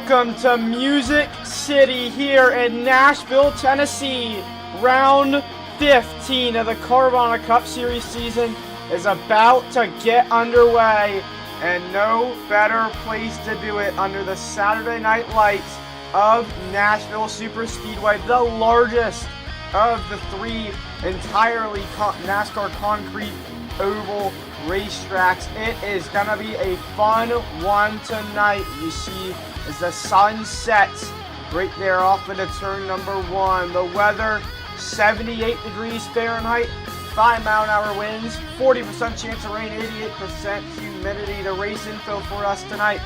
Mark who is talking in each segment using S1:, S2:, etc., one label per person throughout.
S1: Welcome to Music City here in Nashville, Tennessee. Round 15 of the Carvana Cup Series season is about to get underway, and no better place to do it under the Saturday night lights of Nashville Superspeedway, the largest of the three entirely NASCAR concrete oval racetracks. It is going to be a fun one tonight. You see as the sun sets right there off into turn number one. The weather, 78 degrees Fahrenheit, 5-mile-an-hour winds, 40% chance of rain, 88% humidity. The race info for us tonight: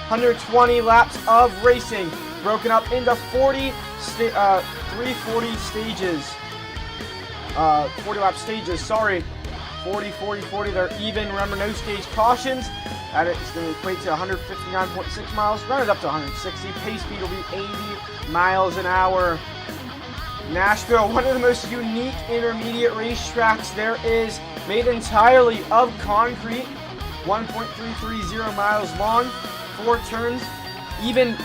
S1: 120 laps of racing, broken up into 340 stages. 40 lap stages, sorry. 40, 40, 40. They're even. Remember, no stage cautions. That is going to equate to 159.6 miles. Run it up to 160. Pace speed will be 80 miles an hour. Nashville, one of the most unique intermediate racetracks there is, made entirely of concrete. 1.330 miles long. 4 turns. Even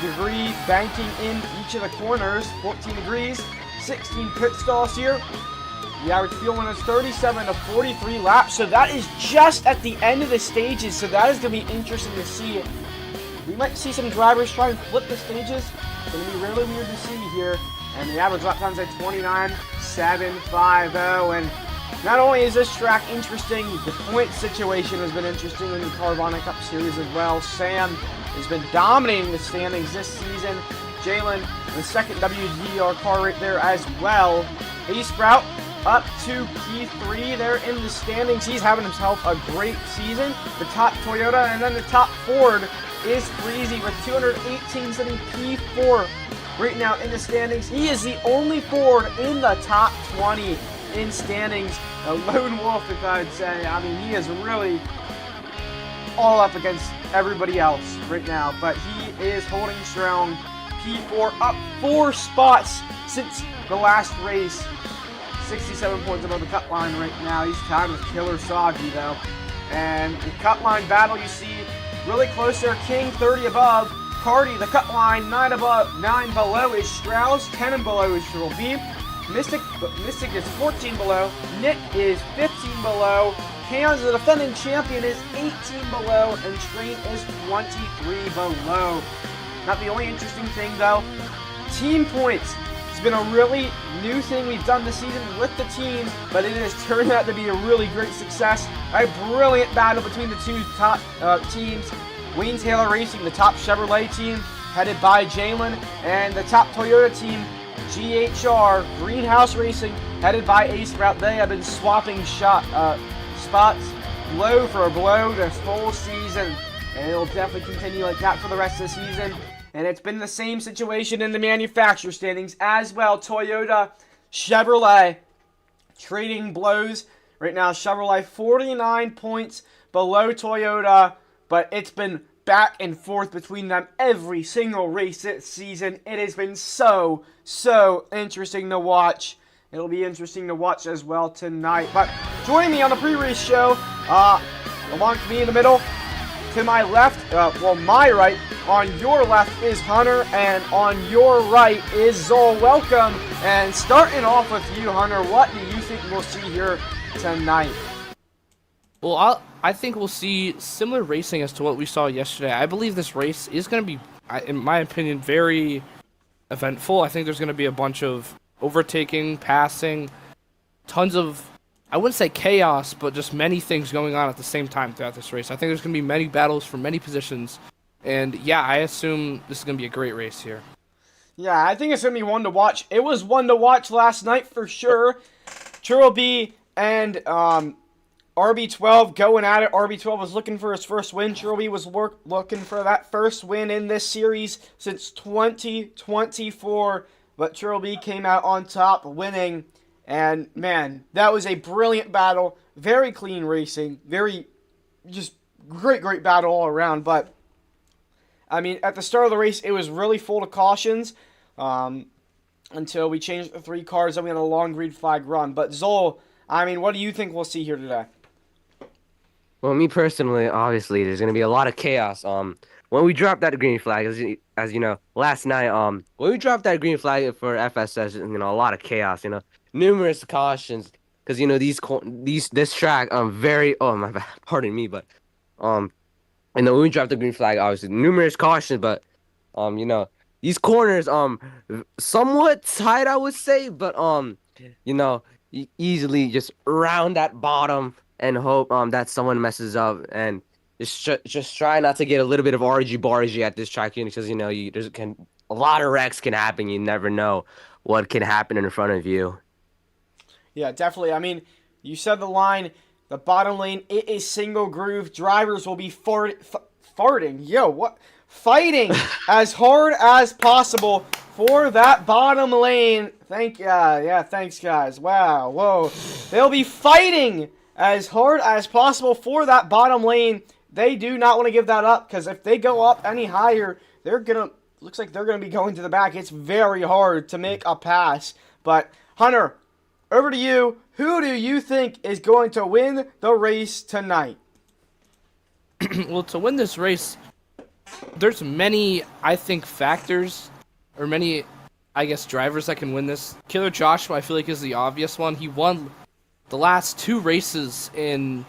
S1: degree banking in each of the corners. 14 degrees. 16 pit stalls here. The average fuel limit is 37 to 43 laps, so that is just at the end of the stages, so that is going to be interesting to see. We might see some drivers try and flip the stages. It's going to be really weird to see here. And the average lap time is at 29.750. And not only is this track interesting, the point situation has been interesting in the Carvana Cup Series as well. Sam has been dominating the standings this season. Jalen, the second WGR car right there as well. Ace Sprout up to P3 there in the standings. He's having himself a great season. The top Toyota, and then the top Ford is Freezy with 218 sitting P4 right now in the standings. He is the only Ford in the top 20 in standings. A lone wolf, if I'd say. I mean, he is really all up against everybody else right now, but he is holding strong. P4 up 4 spots since the last race. 67 points above the cut line right now. He's tied with Killer Soggy though. And the cut line battle, you see really close there. King 30 above. Cardi, the cut line, 9 above, 9 below is Strauss, 10 and below is Triple B. Mystic is 14 below. Nick is 15 below. Kansas, the defending champion, is 18 below, and Train is 23 below. Not the only interesting thing though, team points. It's been a really new thing we've done this season with the teams, but it has turned out to be a really great success. A brilliant battle between the two top teams. Wayne Taylor Racing, the top Chevrolet team, headed by Jalen, and the top Toyota team, GHR, Greenhouse Racing, headed by Ace Sprout. They have been swapping spots blow for blow this full season, and it'll definitely continue like that for the rest of the season. And it's been the same situation in the manufacturer standings as well. Toyota, Chevrolet trading blows. Right now, Chevrolet 49 points below Toyota, but it's been back and forth between them every single race this season. It has been so interesting to watch. It'll be interesting to watch as well tonight. But joining me on the pre-race show, along with me in the middle, to my left, my right, on your left is Hunter, and on your right is Zol. Welcome, and starting off with you, Hunter, what do you think we'll see here tonight?
S2: Well, I think we'll see similar racing as to what we saw yesterday. I believe this race is going to be, in my opinion, very eventful. I think there's going to be a bunch of overtaking, passing, tons of, I wouldn't say chaos, but just many things going on at the same time throughout this race. I think there's going to be many battles for many positions. And yeah, I assume this is going to be a great race here.
S1: Yeah, I think it's going to be one to watch. It was one to watch last night for sure. Triple B and RB12 going at it. RB12 was looking for his first win. Triple B was looking for that first win in this series since 2024. But Triple B came out on top, winning. And, man, that was a brilliant battle. Very clean racing. Very, just great battle all around. But, I mean, at the start of the race, it was really full of cautions until we changed the 3 cars. Then we had a long green flag run. But, Zol, I mean, what do you think we'll see here today?
S3: Well, me personally, obviously, there's going to be a lot of chaos. when we dropped that green flag, as you know, last night, when we dropped that green flag for FSS, a lot of chaos, numerous cautions, because this track, very, oh my bad, pardon me, but um, when we dropped the green flag, obviously numerous cautions, but um, you know, these corners, somewhat tight, I would say, but you know, easily just round that bottom and hope that someone messes up and just try not to get a little bit of RG bargy at this track because a lot of wrecks can happen. You never know what can happen in front of you.
S1: Yeah, definitely. I mean, you said the line, the bottom lane, it is single groove. Drivers will be farting. Yo, what? Fighting as hard as possible for that bottom lane. Thanks, guys. Wow, whoa. They'll be fighting as hard as possible for that bottom lane. They do not want to give that up because if they go up any higher, looks like they're gonna be going to the back. It's very hard to make a pass. But Hunter, over to you. Who do you think is going to win the race tonight?
S2: Well, to win this race, there's many, I think, factors, or many, I guess, drivers that can win this. Killer Joshua, I feel like, is the obvious one. He won the last 2 races in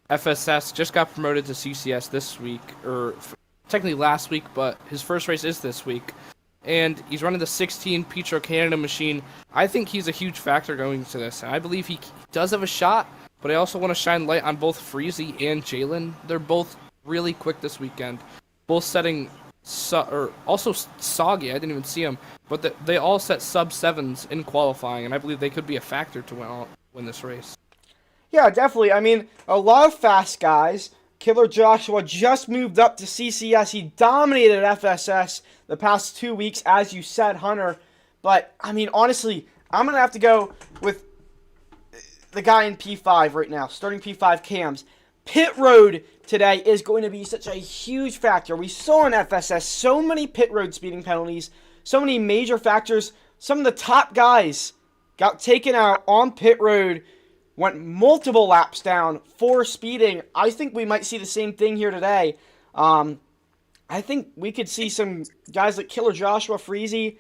S2: FSS, just got promoted to CCS this week, or technically last week, but his first race is this week. And he's running the 16 Petro Canada machine. I think he's a huge factor going into this. And I believe he does have a shot, but I also want to shine light on both Freezy and Jalen. They're both really quick this weekend. Both setting, or also Soggy, I didn't even see him, but they all set sub-7s in qualifying, and I believe they could be a factor to win this race.
S1: Yeah, definitely. I mean, a lot of fast guys. Killer Joshua just moved up to CCS. He dominated FSS the past 2 weeks, as you said, Hunter. But, I mean, honestly, I'm going to have to go with the guy in P5 right now, starting P5 Cams. Pit road today is going to be such a huge factor. We saw in FSS so many pit road speeding penalties, so many major factors. Some of the top guys got taken out on pit road, went multiple laps down for speeding. I think we might see the same thing here today. I think we could see some guys like Killer Joshua, Freezy,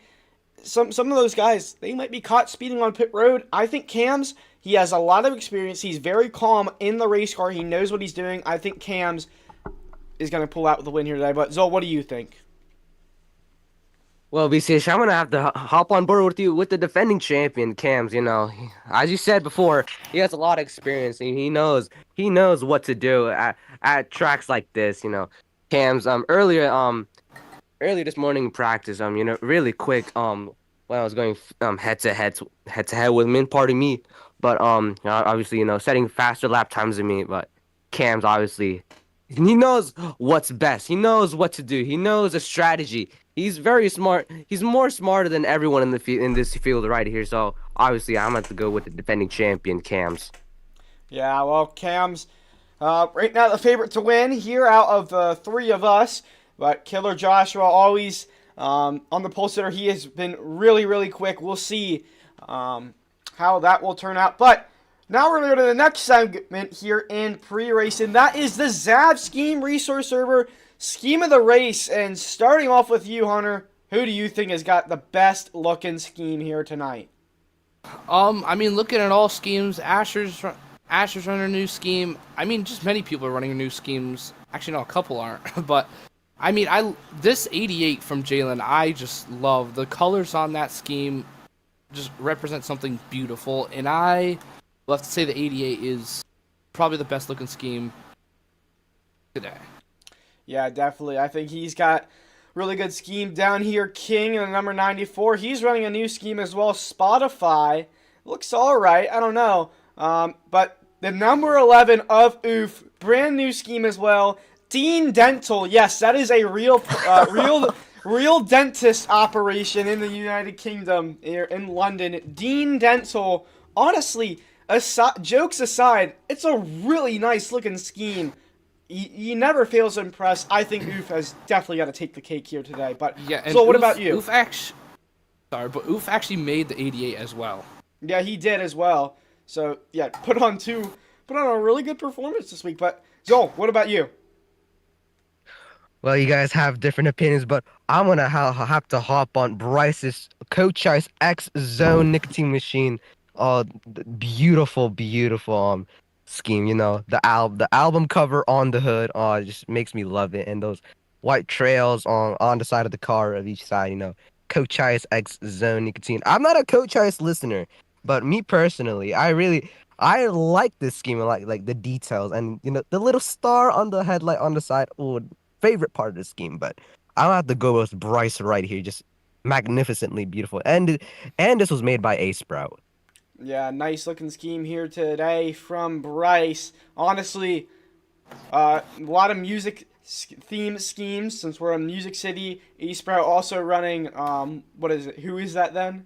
S1: some of those guys, they might be caught speeding on pit road. I think Cams, he has a lot of experience. He's very calm in the race car. He knows what he's doing. I think Cams is going to pull out with the win here today. But, Zol, what do you think?
S3: Well, BCH, I'm gonna have to hop on board with you with the defending champion, Cams. As you said before, he has a lot of experience and he knows what to do at tracks like this. Cams earlier this morning in practice, really quick, when I was going head to head with Min, pardon me, but obviously, setting faster lap times than me, but Cam's obviously, he knows what's best. He knows what to do. He knows a strategy. He's very smart. He's more smarter than everyone in this field right here. So obviously, I'm going to go with the defending champion, Cams.
S1: Yeah, well, Cams, right now the favorite to win here out of the 3 of us. But Killer Joshua always on the pole sitter. He has been really, really quick. We'll see how that will turn out. But now we're going to go to the next segment here in pre-racing. That is the Zav Scheme Resource Server Scheme of the Race. And starting off with you, Hunter, who do you think has got the best looking scheme here tonight?
S2: I mean, looking at all schemes, Asher's running a new scheme. I mean, just many people are running new schemes. Actually, no, a couple aren't. But I mean, this 88 from Jalen, I just love. The colors on that scheme just represent something beautiful, and I will have to say the 88 is probably the best looking scheme today.
S1: Yeah, definitely. I think he's got really good scheme down here. King in the number 94. He's running a new scheme as well. Spotify looks all right. I don't know. But the number 11 of Oof, brand new scheme as well. Dean Dental, yes, that is a real dentist operation in the United Kingdom here in London. Dean Dental, honestly, jokes aside, it's a really nice looking scheme. He never fails to impress. I think Oof has definitely got to take the cake here today. But
S2: yeah, and
S1: so what about you?
S2: Oof actually made the 88 as well.
S1: Yeah, he did as well. So yeah, put on a really good performance this week. But Joel, what about you?
S3: Well, you guys have different opinions, but I'm gonna have to hop on Bryce's Coach Ice X Zone nicotine machine. Oh, beautiful, beautiful scheme. You know, the album cover on the hood. Oh, it just makes me love it. And those white trails on the side of the car of each side. You know, Coach Ice X Zone nicotine. I'm not a Coach Ice listener, but me personally, I like this scheme. I like the details and the little star on the headlight on the side. Oh, favorite part of the scheme, but I'll have to go with Bryce right here. Just magnificently beautiful. And this was made by A Sprout.
S1: Yeah, nice looking scheme here today from Bryce. Honestly, a lot of music theme schemes since we're in Music City. Sprout also running. What is it? Who is that then?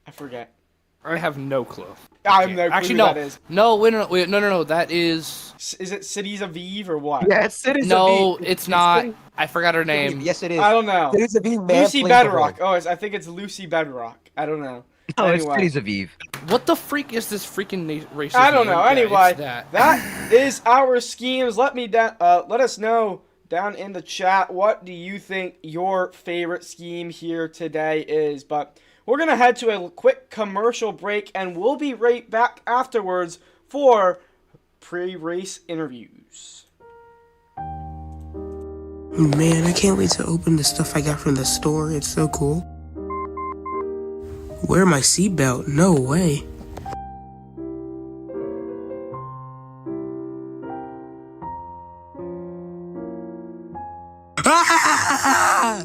S1: I forget.
S2: I have no clue.
S1: I have no clue
S2: Actually,
S1: who
S2: no.
S1: that is.
S2: No, wait, no. That is.
S1: Is it Cities of Eve or what?
S3: Yeah, it's Cities
S2: No,
S3: of Eve.
S2: it's not.
S3: Cities
S2: I forgot her
S3: of Eve.
S2: name.
S3: Yes, it is.
S1: I don't know.
S3: Cities of Eve, man.
S1: Lucy
S3: plays the
S1: Bedrock.
S3: role.
S1: I think it's Lucy Bedrock. I don't know.
S3: No, it's
S1: Anyway.
S3: Cities of Eve.
S2: What the freak is this freaking racist
S1: I don't
S2: name?
S1: know.
S2: Yeah,
S1: Anyway,
S2: it's that.
S1: that is our schemes. Let us know down in the chat what do you think your favorite scheme here today is. But we're gonna head to a quick commercial break, and we'll be right back afterwards for pre-race interviews.
S4: Man, I can't wait to open the stuff I got from the store. It's so cool. Wear my seatbelt? No way. Ah!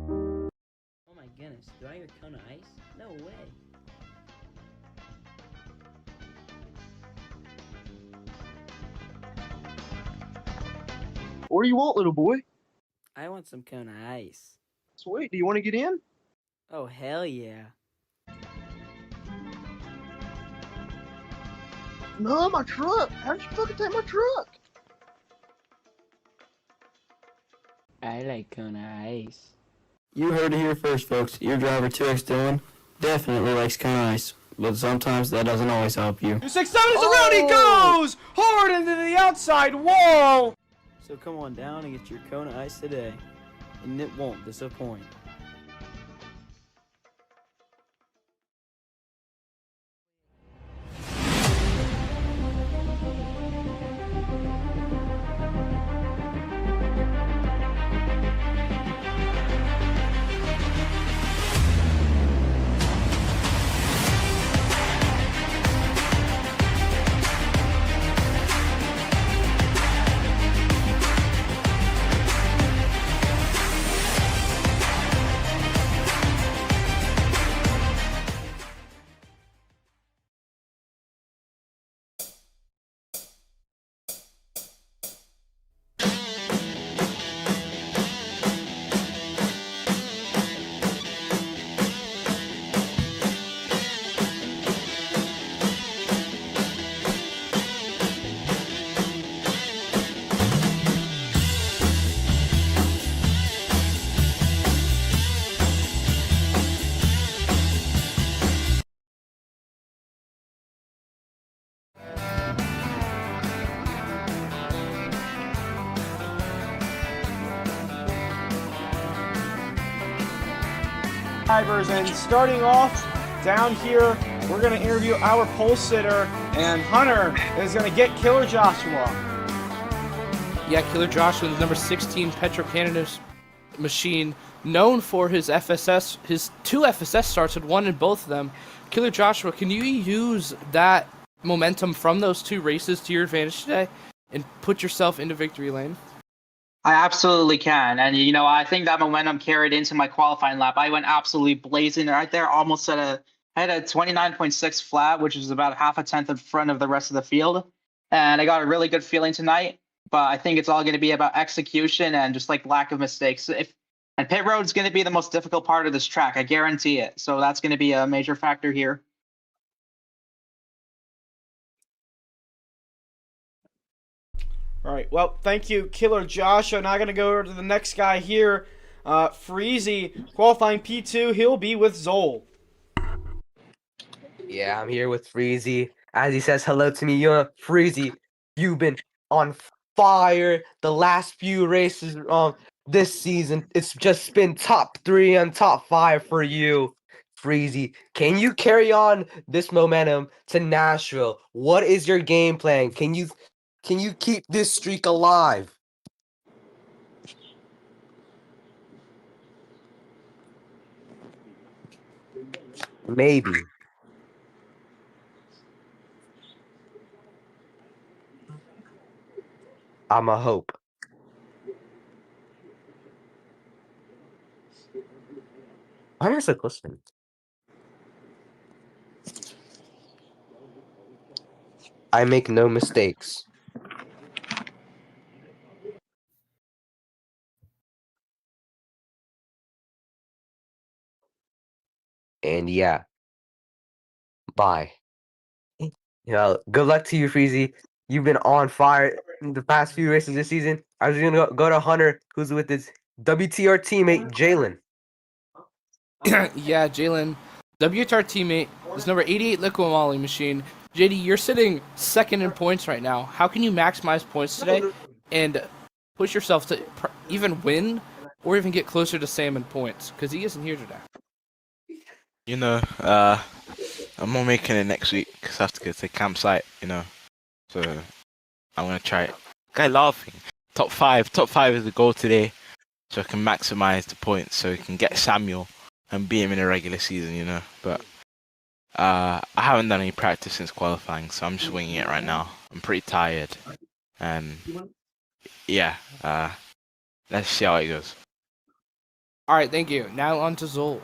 S5: Oh my goodness, do I hear a cone of ice? No way.
S6: What do you want, little boy?
S5: I want some cone of ice.
S6: Sweet. Do you want to get in?
S5: Oh, hell yeah.
S6: No, my truck. How'd you fucking take my truck?
S5: I like cone of ice.
S7: You heard it here first, folks. Your driver 2X Dylan definitely likes cone ice, but sometimes that doesn't always help you.
S1: 267 is around. He goes hard into the outside wall.
S5: So come on down and get your cone of ice today, and it won't disappoint.
S1: Drivers, and starting off down here, we're going to interview our pole sitter, and Hunter is going to get Killer Joshua.
S2: Yeah, Killer Joshua, the number 16 Petro Canada's machine, known for his FSS, his 2 FSS starts, had won in both of them. Killer Joshua, can you use that momentum from those 2 races to your advantage today and put yourself into victory lane?
S8: I absolutely can. And, I think that momentum carried into my qualifying lap. I went absolutely blazing right there, almost I had a 29.6 flat, which is about half a tenth in front of the rest of the field. And I got a really good feeling tonight, but I think it's all going to be about execution and just lack of mistakes. And pit road is going to be the most difficult part of this track. I guarantee it. So that's going to be a major factor here.
S1: All right. Well, thank you, Killer Josh. I'm now going to go over to the next guy here. Freezy, qualifying P2. He'll be with Zol.
S3: Yeah, I'm here with Freezy. As he says hello to me, Freezy, you've been on fire the last few races this season. It's just been top 3 and top 5 for you. Freezy, can you carry on this momentum to Nashville? What is your game plan? Can you keep this streak alive? Maybe. I'm a hope. Why am I so close to him? I make no mistakes. And yeah, bye. Good luck to you, Freezy. You've been on fire in the past few races this season. I was gonna go to Hunter, who's with his WTR teammate Jalen.
S2: Yeah, Jalen, WTR teammate, is number 88 Liquid Molly machine. JD, you're sitting second in points right now. How can you maximize points today and push yourself to even win or even get closer to Sam in points? Because he isn't here today.
S9: You know, I'm not making it next week because I have to go to the campsite, So I'm going to try it. Guy laughing. Top five is the goal today. So I can maximize the points so we can get Samuel and beat him in a regular season, But I haven't done any practice since qualifying, so I'm just winging it right now. I'm pretty tired. And yeah, let's see how it goes.
S2: All right, thank you. Now on to Zol.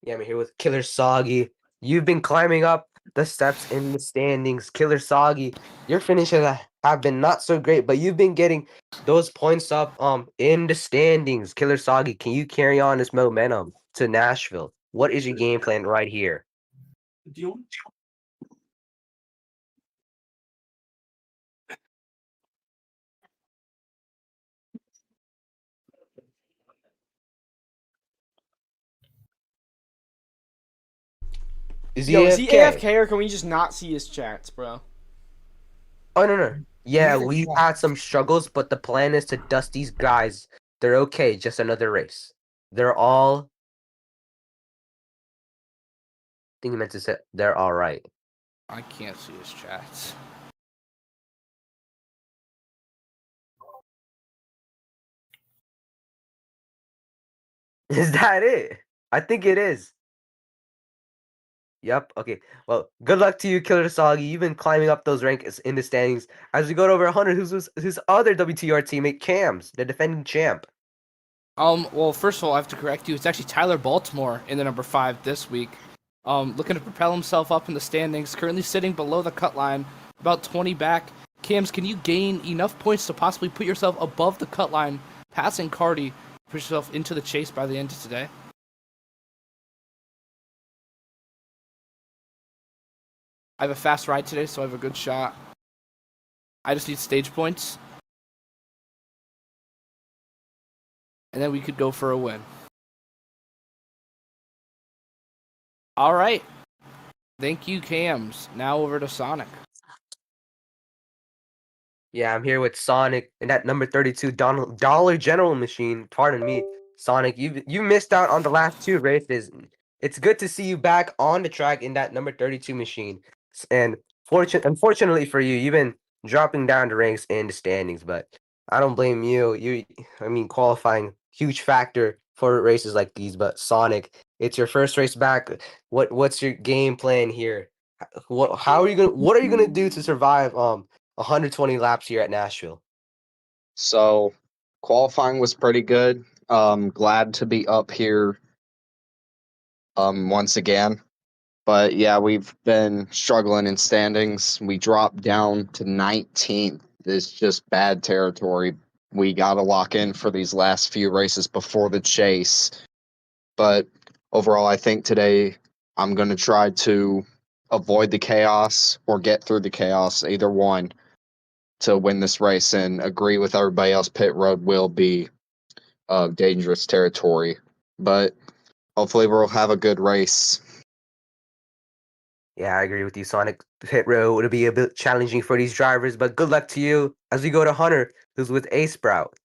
S3: Yeah, I'm here with Killer Soggy. You've been climbing up the steps in the standings. Killer Soggy, your finishes have been not so great, but you've been getting those points up in the standings. Killer Soggy, can you carry on this momentum to Nashville? What is your game plan right here? Is he
S1: Yo, is he
S3: AFK?
S1: AFK or can we just not see his chats, bro?
S3: Oh no. Yeah, we've had some struggles, but the plan is to dust these guys. They're okay, just another race. They're all I think he meant to say they're all right.
S2: I can't see his chats.
S3: Is that it? I think it is. Yep. Okay. Well, good luck to you, Killer Soggy. You've been climbing up those ranks in the standings. As we go to over 100, who's his other WTR teammate, Cams, the defending champ.
S2: Well, first of all, I have to correct you. It's actually Tyler Baltimore in the number 5 this week. Looking to propel himself up in the standings, currently sitting below the cut line, about 20 back. Cams, can you gain enough points to possibly put yourself above the cut line, passing Cardi, put yourself into the chase by the end of today? I have a fast ride today, so I have a good shot. I just need stage points. And then we could go for a win. All right. Thank you, Cams. Now over to Sonic.
S3: Yeah, I'm here with Sonic and that number 32 Dollar General machine. Pardon me, Sonic. You missed out on the last 2 races. It's good to see you back on the track in that number 32 machine. And unfortunately for you, you've been dropping down the ranks in the standings, but I don't blame you. I mean, qualifying huge factor for races like these. But Sonic, it's your first race back. What's your game plan here? What are you gonna do to survive 120 laps here at Nashville?
S10: So qualifying was pretty good. Glad to be up here once again. But yeah, we've been struggling in standings. We dropped down to 19th. It's just bad territory. We got to lock in for these last few races before the chase. But overall, I think today I'm going to try to avoid the chaos or get through the chaos, either one, to win this race and agree with everybody else. Pit road will be dangerous territory, but hopefully we'll have a good race.
S3: Yeah, I agree with you, Sonic. Pit road would be a bit challenging for these drivers, but good luck to you as we go to Hunter, who's with A Sprout.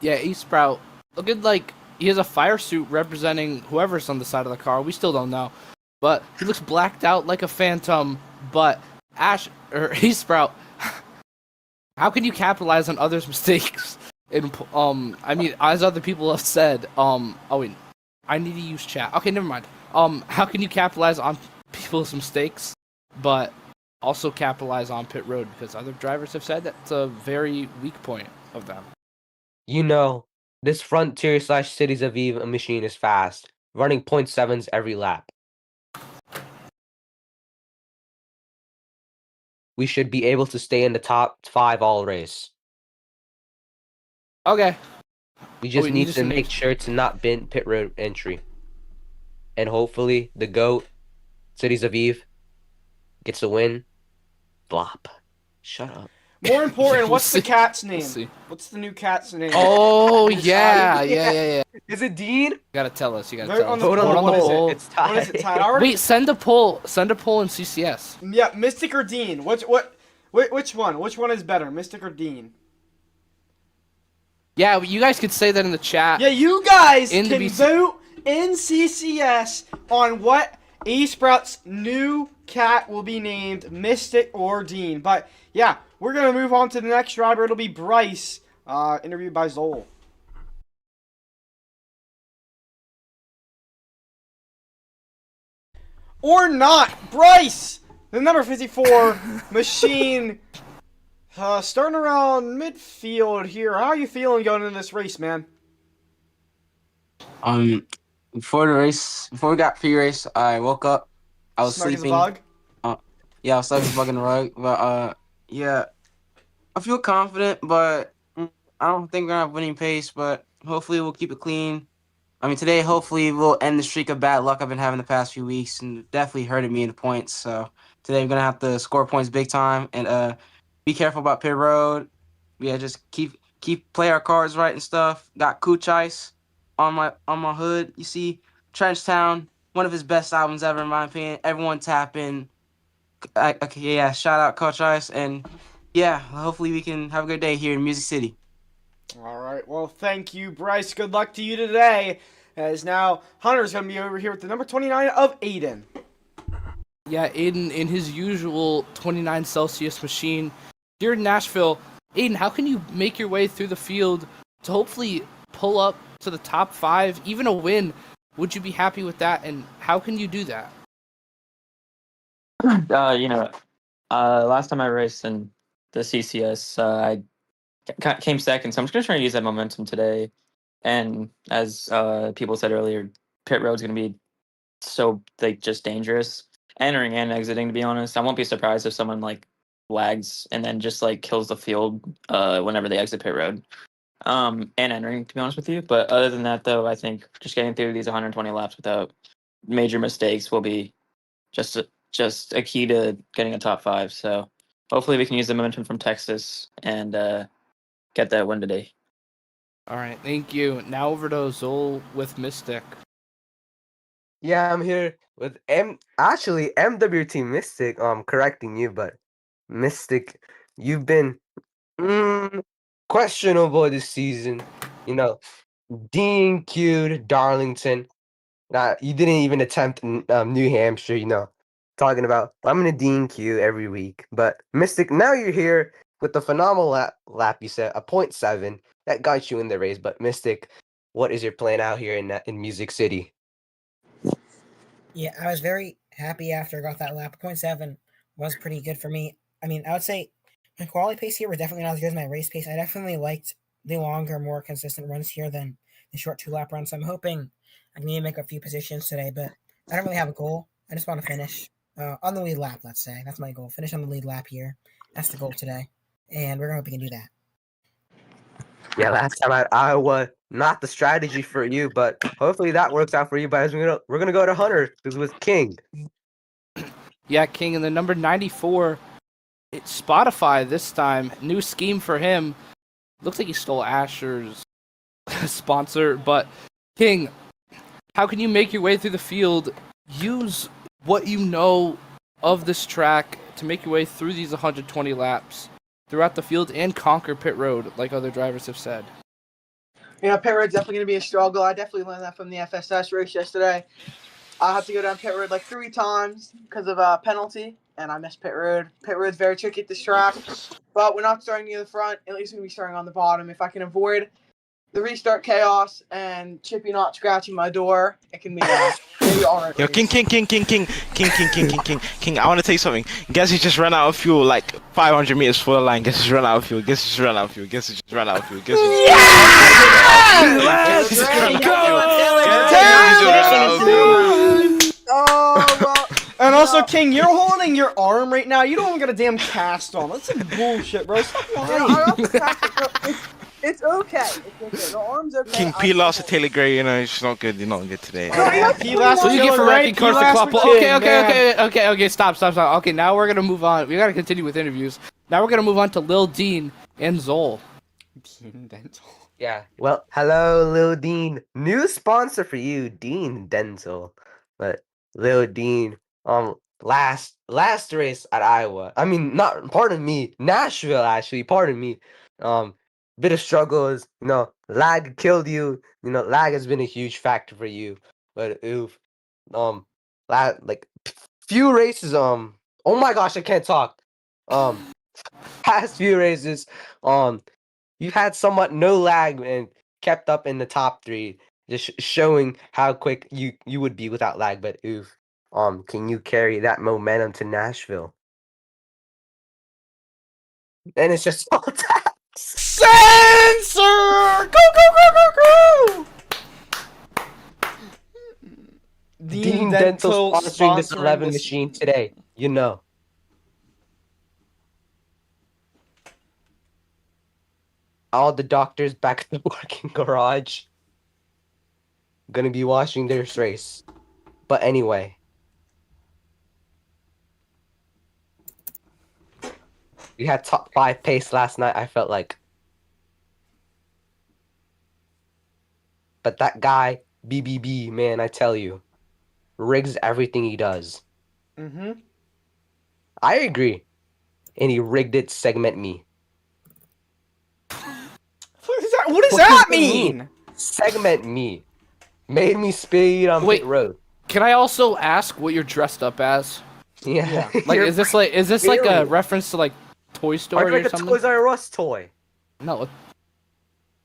S2: Yeah, Ace Sprout looking like he has a fire suit representing whoever's on the side of the car. We still don't know, but he looks blacked out like a phantom. But Ace Sprout, how can you capitalize on others' mistakes? And I mean, as other people have said, oh wait, I need to use chat. Okay, never mind. How can you capitalize on people's mistakes, but also capitalize on pit road? Because other drivers have said that's a very weak point of them.
S3: You know, this Frontier / Cities of Eve machine is fast, running .7s every lap. We should be able to stay in the top 5 all race.
S2: Okay.
S3: We just
S2: wait,
S3: need to make sure to not bin pit road entry. And hopefully the GOAT, Cities of Eve, gets a win. Flop. Shut up.
S1: More important, what's the cat's name?
S2: see.
S1: What's the new cat's name?
S2: Oh
S1: You
S2: yeah,
S1: decided?
S2: yeah.
S3: Is it Dean?
S2: You gotta tell us. You gotta
S1: Vote
S2: tell
S1: on
S2: us.
S1: the
S3: Vote on
S1: poll.
S3: the
S1: What is it?
S3: poll. It's tied.
S1: What is it, Ty? I already-
S2: Wait, send a poll. Send a poll in CCS.
S1: Yeah, Mystic or Dean? Which one? Which one is better, Mystic or Dean?
S2: Yeah, you guys could say that in the chat.
S1: Yeah, you guys
S2: In the
S1: can
S2: BC
S1: vote in CCS on what A-Sprout's new cat will be named, Mystic or Dean. But yeah, we're gonna move on to the next driver. It'll be Bryce, interviewed by Zol. Or not, Bryce, the number 54 machine, starting around midfield here. How are you feeling going into this race, man?
S7: Before we got pre-race, I woke up. I was
S1: Snug as a
S7: sleeping.
S1: bug?
S7: Yeah, I was sleeping bugging the rug. But yeah, I feel confident, but I don't think we're gonna have winning pace. But hopefully we'll keep it clean. I mean, today hopefully we'll end the streak of bad luck I've been having the past few weeks, and it definitely hurted me in the points. So today I'm gonna have to score points big time, and be careful about pit road. Yeah, just keep play our cards right and stuff. Got Cooch Ice on my hood. You see, Trenchtown, one of his best albums ever in my opinion. Everyone tap in. Okay, yeah, shout out Coach Ice, and yeah, hopefully we can have a good day here in Music City.
S1: All right. Well, thank you, Bryce. Good luck to you today. As now Hunter's going to be over here with the number 29 of Aiden.
S2: Yeah, Aiden in his usual 29 Celsius machine. Here in Nashville, Aiden, how can you make your way through the field to hopefully pull up to the top 5, even a win? Would you be happy with that? And how can you do that?
S11: Last time I raced in the CCS, I came second, so I'm just gonna try and use that momentum today. And as people said earlier, pit road's gonna be so just dangerous, entering and exiting. To be honest, I won't be surprised if someone lags and then just kills the field whenever they exit pit road. And entering, to be honest with you. But other than that, though, I think just getting through these 120 laps without major mistakes will be just a key to getting a top 5. So hopefully we can use the momentum from Texas and get that win today.
S2: All right, thank you. Now over to Zol with Mystic.
S3: Yeah, I'm here with actually MWT Mystic. Correcting you, but Mystic, you've been questionable this season. You know, DQ'd Darlington. You didn't even attempt New Hampshire. You know, talking about I'm gonna DQ every week. But Mystic, now you're here with the phenomenal lap you set, a .7 that got you in the race. But Mystic, what is your plan out here in Music City?
S12: Yeah, I was very happy after I got that lap. .7 was pretty good for me. I mean, I would say my quality pace here was definitely not as good as my race pace. I definitely liked the longer, more consistent runs here than the short 2-lap runs. So I'm hoping I can make a few positions today, but I don't really have a goal. I just want to finish on the lead lap, let's say. That's my goal. Finish on the lead lap here. That's the goal today. And we're going to hope we can do that.
S3: Yeah, last time at Iowa, not the strategy for you, but hopefully that works out for you. But we're gonna go to Hunter, who's with King.
S2: Yeah, King, and the number 94 Spotify this time. New scheme for him. Looks like he stole Asher's sponsor. But King, how can you make your way through the field? Use what you know of this track to make your way through these 120 laps throughout the field and conquer pit road, like other drivers have said.
S6: Yeah, pit road's definitely going to be a struggle. I definitely learned that from the FSS race yesterday. I had to go down pit road like 3 times because of a penalty, and I missed pit road. Pit road's very tricky at this track, but we're not starting near the front. At least we're going to be starting on the bottom. If I can avoid the restart chaos and Chippy not scratching my door, it can be maybe all right.
S9: Yo, King, I want to tell you something. Guess he just ran out of fuel like 500 meters for the line. Guess he's run out of fuel. Guess he's just ran out of fuel. Guess he's just ran out of fuel. Guess he's
S2: Let's
S6: Oh, well.
S1: And also, King, you're holding your arm right now. You don't even got a damn cast on. That's some bullshit, bro. Stop lying.
S6: It's okay. It's okay. The arm's okay.
S9: King P lost to Taylor Gray. You know, he's not good. You're not good today.
S1: He lost
S2: What do you get for wrecking
S1: He
S2: cars to
S1: lost
S2: Kloppo?
S1: with King,
S2: Okay, stop. Okay, now we're gonna move on. We gotta continue with interviews. Now we're gonna move on to Lil Dean and Zol.
S1: Dean Dental.
S3: Yeah. Well, hello, Lil Dean. New sponsor for you, Dean Denzel. But Lil Dean, last race at Iowa. I mean, not pardon me, Nashville actually. Pardon me. Bit of struggles. You know, lag killed you. You know, lag has been a huge factor for you. But oof, like few races. Oh my gosh, I can't talk. Past few races. You had somewhat no lag and kept up in the top 3, just showing how quick you would be without lag. But oof, can you carry that momentum to Nashville? And it's just all taps.
S1: Censor! Go!
S3: Dean Dental sponsoring this 11 machine today. You know. All the doctors back in the working garage. Gonna be watching this race. But anyway. We had top 5 pace last night, I felt like. But that guy, BBB, man, I tell you, rigs everything he does.
S1: Mm-hmm.
S3: I agree. And he rigged it segment me.
S1: What does that mean?
S3: Segment me. Made me speed on pit road.
S2: Can I also ask what you're dressed up as?
S3: Yeah.
S2: Like, is this like a reference to like Toy Story
S3: like
S2: or
S3: a
S2: something?
S3: Toys R Us toy.
S2: No.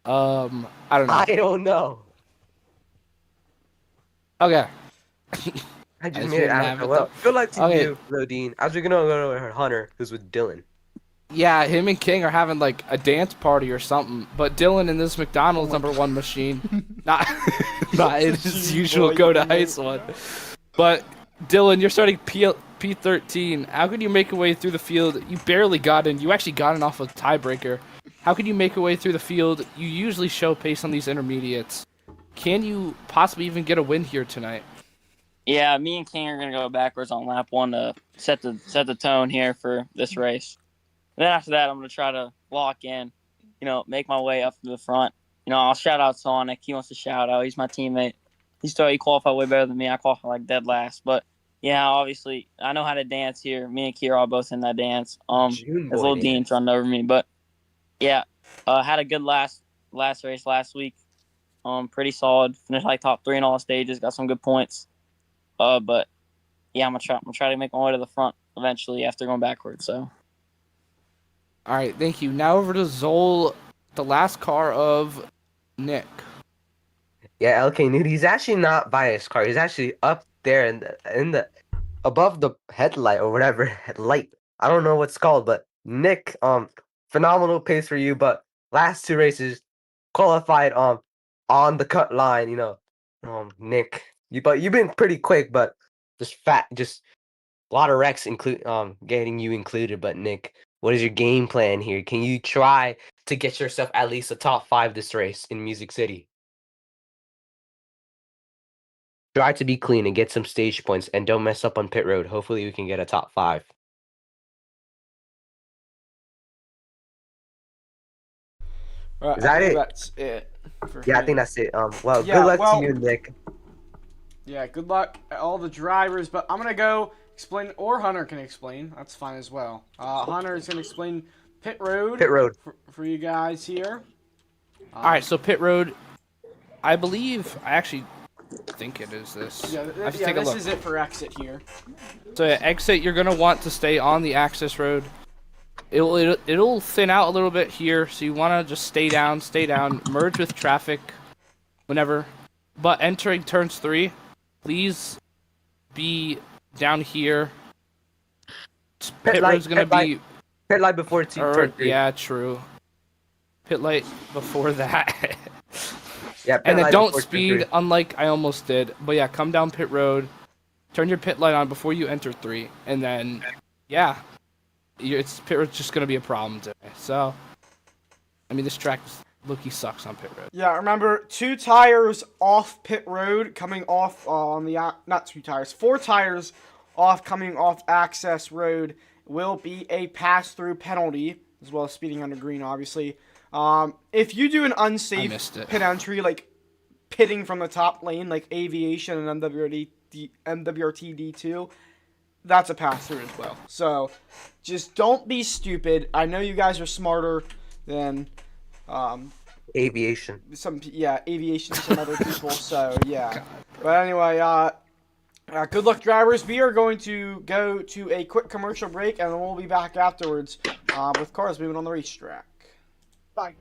S2: I don't know.
S3: I don't know.
S2: Okay.
S3: I just made it out. Well, good luck to you, Rodine. As we're gonna go to Hunter, who's with Dylan.
S2: Yeah, him and King are having like a dance party or something. But Dylan in this McDonald's #1 machine, not in his usual go to ice one. But Dylan, you're starting P13. How can you make your way through the field? You barely got in. You actually got in off a tiebreaker. How can you make your way through the field? You usually show pace on these intermediates. Can you possibly even get a win here tonight?
S13: Yeah, me and King are gonna go backwards on lap 1 to set the tone here for this race. And then after that, I'm gonna try to lock in, make my way up to the front. I'll shout out Sonic. He wants to shout out. He's my teammate. He qualified way better than me. I qualified like dead last, but yeah, obviously I know how to dance here. Me and Kira are both in that dance. As little Dean's running over me, but yeah, had a good last race last week. Pretty solid. Finished like top 3 in all stages. Got some good points. But yeah, I'm gonna try to make my way to the front eventually after going backwards. So.
S2: All right, thank you. Now over to Zol, the last car of Nick.
S3: Yeah, LK Nude. He's actually not by his car. He's actually up there in the above the headlight or whatever headlight. I don't know what's called, but Nick, phenomenal pace for you. But last 2 races qualified on the cut line. Nick, you've been pretty quick, but just a lot of wrecks getting you included. But Nick, what is your game plan here? Can you try to get yourself at least a top 5 this race in Music City? Try to be clean and get some stage points and don't mess up on pit road. Hopefully we can get a top 5. Is that
S1: think
S3: it?
S1: that's it.
S3: Yeah, I think that's it. Well,
S1: Yeah,
S3: good luck
S1: well-
S3: to you, Nick.
S1: Yeah, good luck all the drivers, but I'm gonna go explain, or Hunter can explain. That's fine as well. Hunter is gonna explain pit road.
S3: Pit road.
S1: For you guys here.
S2: All right, so pit road. I actually think it is this.
S1: Yeah,
S2: I have to take a
S1: this
S2: look.
S1: is it for exit here.
S2: So exit, you're gonna want to stay on the access road. It'll thin out a little bit here, so you wanna just stay down, merge with traffic, whenever. But entering turns 3, please be down here. Pit road's gonna be
S3: pit light before turn 3.
S2: yeah, true. Pit light before that.
S3: Yeah, pit
S2: and then
S3: light
S2: don't
S3: before turn
S2: speed,
S3: 3.
S2: unlike I almost did. But yeah, come down pit road, turn your pit light on before you enter 3, and then yeah, pit road's just gonna be a problem today. So, I mean, this track sucks on pit road.
S1: Yeah, remember 2 tires off pit road coming off on the not 2 tires, 4 tires off coming off access road will be a pass-through penalty, as well as speeding under green, obviously. If you do an unsafe pit entry, like pitting from the top lane, like Aviation and MWRT D2, that's a pass-through as well. So, just don't be stupid. I know you guys are smarter than
S3: Aviation.
S1: Aviation, some other people. So yeah. But anyway, good luck, drivers. We are going to go to a quick commercial break, and then we'll be back afterwards with cars moving on the racetrack. Bye.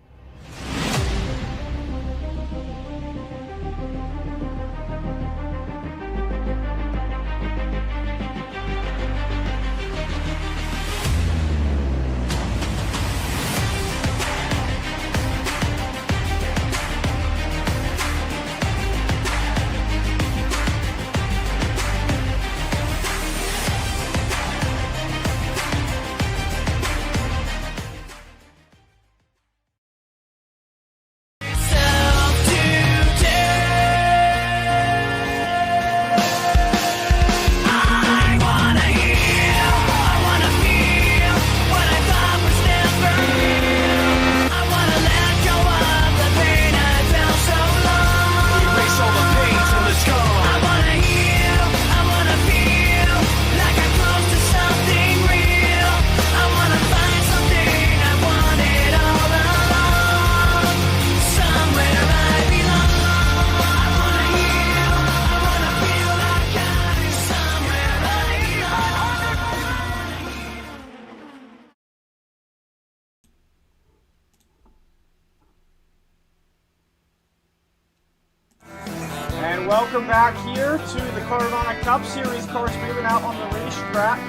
S1: Welcome back here to the Carvana Cup Series. Cars moving out on the racetrack.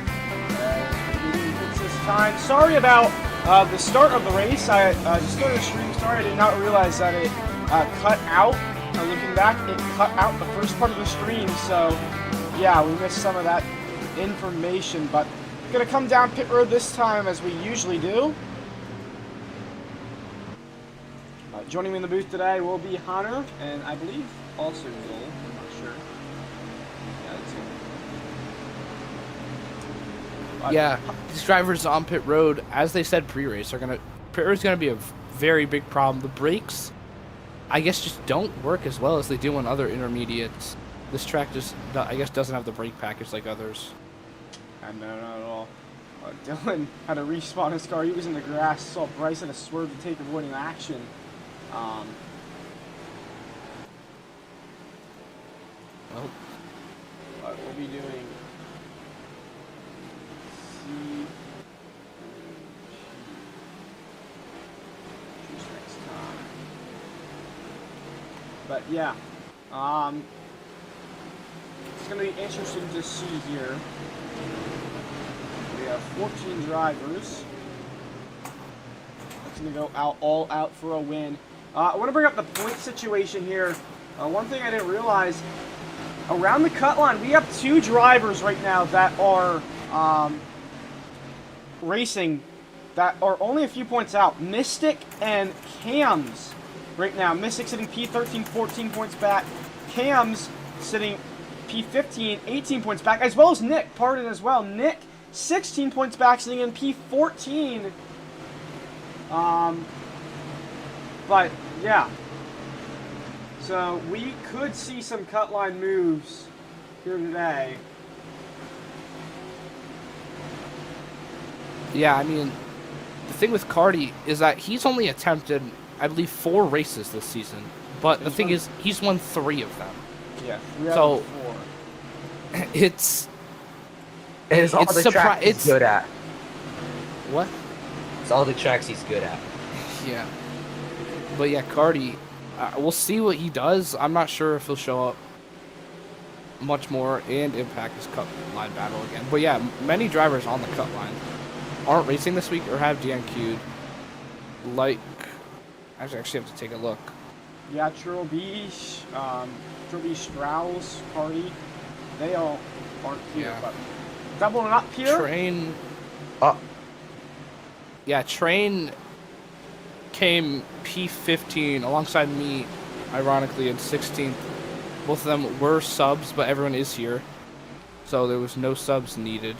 S1: It's this time. Sorry about the start of the race. I just started the stream. Sorry, I did not realize that it cut out. Looking back, it cut out the first part of the stream. So, yeah, we missed some of that information. But gonna come down pit road this time as we usually do. Joining me in the booth today will be Hunter, and I believe also Joel. I'm not sure.
S2: Yeah, these drivers on pit road, as they said pre-race, pit road's gonna be a very big problem. The brakes, I guess, just don't work as well as they do on other intermediates. This track just, I guess, doesn't have the brake package like others.
S1: No, not at all. Dylan had to respawn his car. He was in the grass. Saw Bryce had to swerve to take avoiding action.
S2: Well,
S1: what we'll be doing. Next time. But yeah, it's gonna be interesting to see here. We have 14 drivers. It's gonna go all out for a win. I want to bring up the point situation here. One thing I didn't realize, around the cut line, we have 2 drivers right now that are racing that are only a few points out. Mystic and Cams right now. Mystic sitting P13, 14 points back. Cams sitting P15, 18 points back, as well as Nick, pardon as well. Nick, 16 points back, sitting in P14. But yeah. So we could see some cut line moves here today.
S2: Yeah, I mean, the thing with Cardi is that he's only attempted, I believe, 4 races this season. But the thing is, he's won 3 of them.
S1: Yeah, 3 out
S2: So
S1: of 4.
S3: It's all the tracks he's good at.
S2: What?
S3: It's all the tracks he's good at.
S2: Yeah. But yeah, Cardi, we'll see what he does. I'm not sure if he'll show up much more and impact his cut line battle again. But yeah, many drivers on the cut line aren't racing this week or have DNQ'd. Like, I actually have to take a look.
S1: Yeah, Trillby, Strauss, Cardi, they all aren't here.
S2: Yeah.
S1: But doubling up here.
S2: Train. Yeah, Train came P15 alongside me, ironically, in 16th. Both of them were subs, but everyone is here. So there was no subs needed.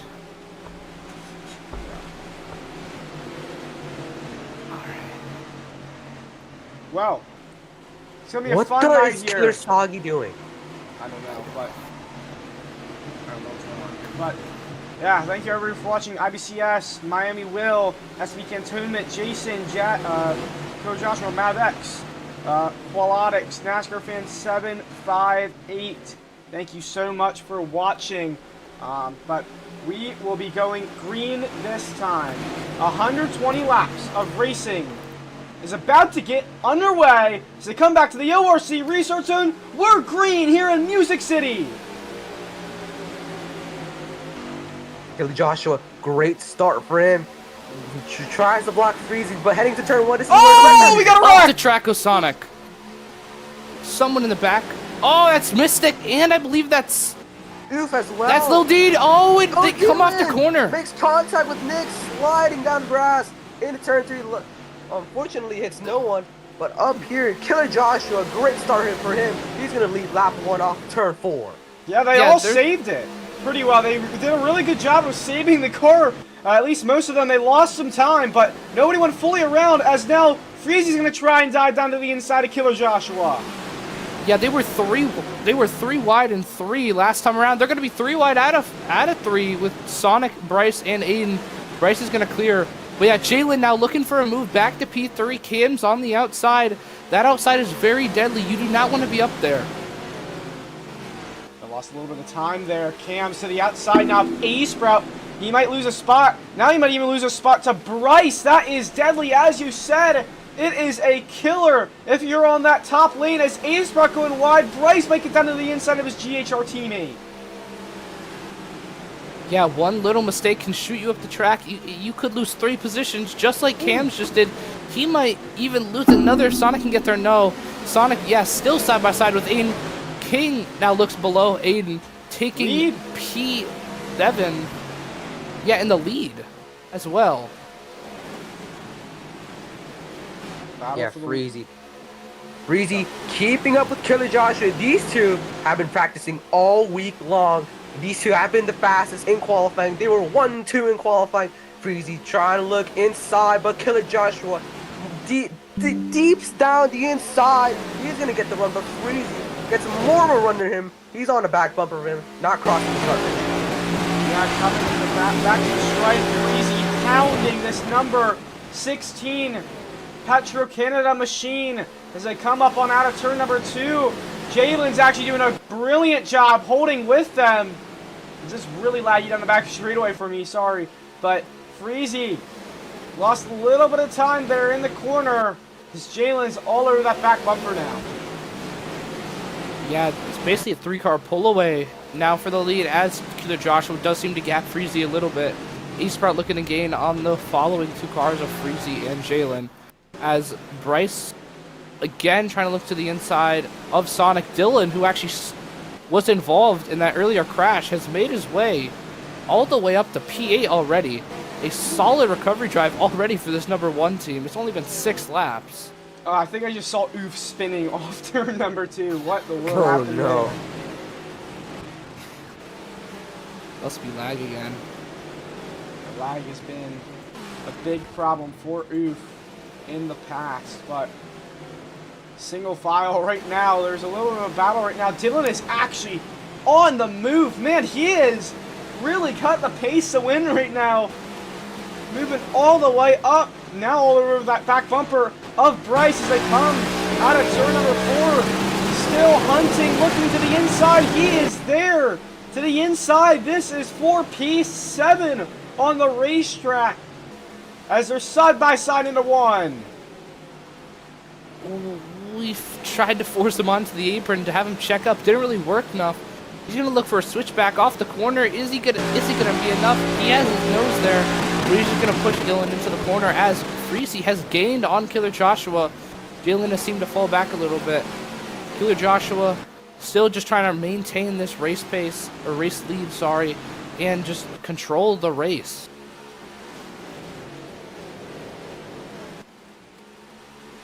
S1: Well, it's going to be a
S3: What
S1: fun
S3: the
S1: night
S3: is
S1: here.
S3: Killer Soggy doing?
S1: I don't know, but I don't know what's going on. But yeah, thank you everybody for watching IBCS, Miami Will, SB Cantonment, Jason, Coach Joshua, Mavex, Qualodics, NASCAR Fan 758. Thank you so much for watching. But we will be going green this time. 120 laps of racing is about to get underway as they come back to the ORC Research Zone. We're green here in Music City.
S3: Killer Joshua, great start for him. He tries to block Freezy, but heading to turn 1 to see
S1: Oh, we got a
S2: Off
S1: wreck!
S2: the track, Sonic. Someone in the back. Oh, that's Mystic, and I believe that's
S3: Oof as well.
S2: Lil Deed. Oh, they come off the
S3: Dylan
S2: corner.
S3: Makes contact with Nick, sliding down the grass into turn 3. Unfortunately, hits no one. But up here, Killer Joshua, great start here for him. He's going to lead lap 1 off turn 4.
S1: Yeah, they all saved it pretty well. They did a really good job of saving the car. At least most of them. They lost some time, but nobody went fully around as now Freezy's going to try and dive down to the inside of Killer Joshua.
S2: Yeah, they were 3 wide and 3 last time around. They're going to be 3 wide out of 3 with Sonic, Bryce, and Aiden. Bryce is going to clear. But yeah, Jalen now looking for a move back to P3. Cam's on the outside. That outside is very deadly. You do not want to be up there.
S1: They lost a little bit of time there. Cam's to the outside now. A-Sprout, he might lose a spot. Now he might even lose a spot to Bryce. That is deadly, as you said. It is a killer if you're on that top lane as A-Sprout going wide. Bryce might get down to the inside of his GHR teammate.
S2: Yeah, one little mistake can shoot you up the track. You could lose 3 positions, just like Cam's just did. He might even lose another. Sonic can get there. No. Sonic, yeah, still side by side with Aiden. King now looks below Aiden, taking
S1: lead.
S2: P7. Yeah, in the lead as well.
S3: Yeah, Freezy. Freezy keeping up with Killer Joshua. These two have been practicing all week long. These two have been the fastest in qualifying. They were 1-2 in qualifying. Freezy trying to look inside, but Killer Joshua deeps down the inside. He's going to get the run, but Freezy gets more of a run than him. He's on the back bumper of him, not crossing the front.
S1: Yeah, coming to the back to the strike. Freezy pounding this number 16 Petro Canada machine as they come up on out of turn number 2. Jalen's actually doing a brilliant job holding with them. It's just really laggy down the back straightaway for me, sorry. But Freezy lost a little bit of time there in the corner because Jalen's all over that back bumper now.
S2: Yeah, it's basically a 3-car pull away now for the lead as Killer Joshua does seem to gap Freezy a little bit. A-Sprout looking to gain on the following 2 cars of Freezy and Jalen as Bryce again trying to look to the inside of Sonic. Dylan, who actually was involved in that earlier crash, has made his way all the way up to P8 already. A solid recovery drive already for this number 1 team. It's only been 6 laps.
S1: I think I just saw Oof spinning off turn number 2. What the world
S3: Oh
S1: happened
S3: no.
S1: there?
S2: Must be lag again.
S1: The lag has been a big problem for Oof in the past, but single file right now. There's a little bit of a battle right now. Dylan is actually on the move. Man, he is really cut the pace to win right now. Moving all the way up. Now all over that back bumper of Bryce as they come out of turn number 4. Still hunting, looking to the inside. He is there to the inside. This is 4P7 on the racetrack as they're side by side into one.
S2: We've tried to force him onto the apron to have him check up. Didn't really work enough. He's gonna look for a switchback off the corner. Is he gonna be enough? He has his nose there, but he's just gonna push Dylan into the corner as Freezy has gained on Killer Joshua. Dylan has seemed to fall back a little bit. Killer Joshua still just trying to maintain this race pace, or race lead, sorry, and just control the race.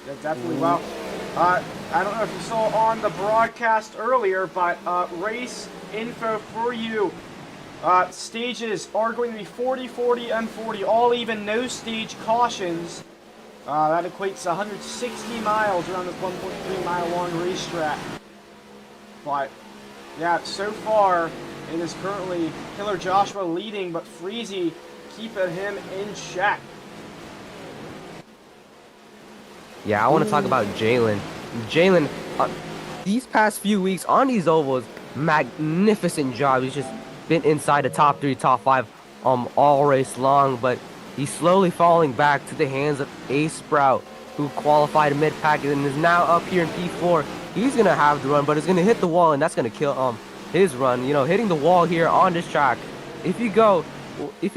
S1: Yeah, definitely. Well, I don't know if you saw on the broadcast earlier, but race info for you. Stages are going to be 40, 40, and 40, all even, no stage cautions. That equates to 160 miles around this 1.3 mile long racetrack. But yeah, so far it is currently Killer Joshua leading, but Freezy keeping him in check.
S3: Yeah, I want to talk about Jalen. Jalen, these past few weeks on these ovals, magnificent job. He's just been inside the top 3, top 5 all race long, but he's slowly falling back to the hands of Ace Sprout, who qualified mid-pack and is now up here in P4. He's going to have the run, but it's going to hit the wall, and that's going to kill his run. You know, hitting the wall here on this track, if you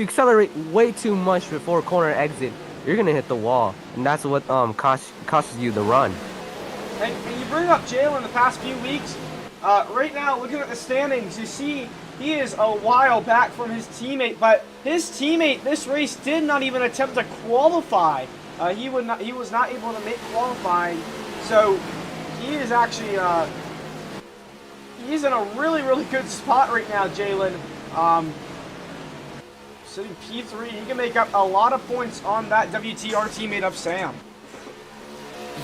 S3: accelerate way too much before corner exit, you're going to hit the wall, and that's what costs you the run.
S1: And you bring up Jalen the past few weeks. Right now, looking at the standings, you see he is a while back from his teammate, but his teammate this race did not even attempt to qualify. He was not able to make qualifying, so he is actually he's in a really, really good spot right now, Jalen. Sitting P3, he can make up a lot of points on that WTR teammate of Sam.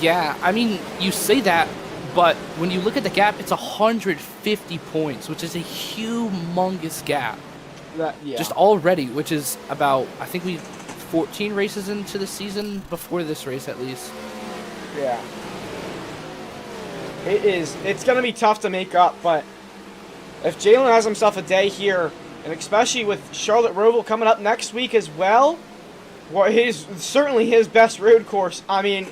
S2: Yeah, I mean, you say that, but when you look at the gap, it's 150 points, which is a humongous gap.
S1: Yeah.
S2: Just already, which is about, I think we 14 races into the season before this race at least.
S1: Yeah. It's going to be tough to make up, but if Jalen has himself a day here, and especially with Charlotte Roval coming up next week as well, certainly his best road course. I mean,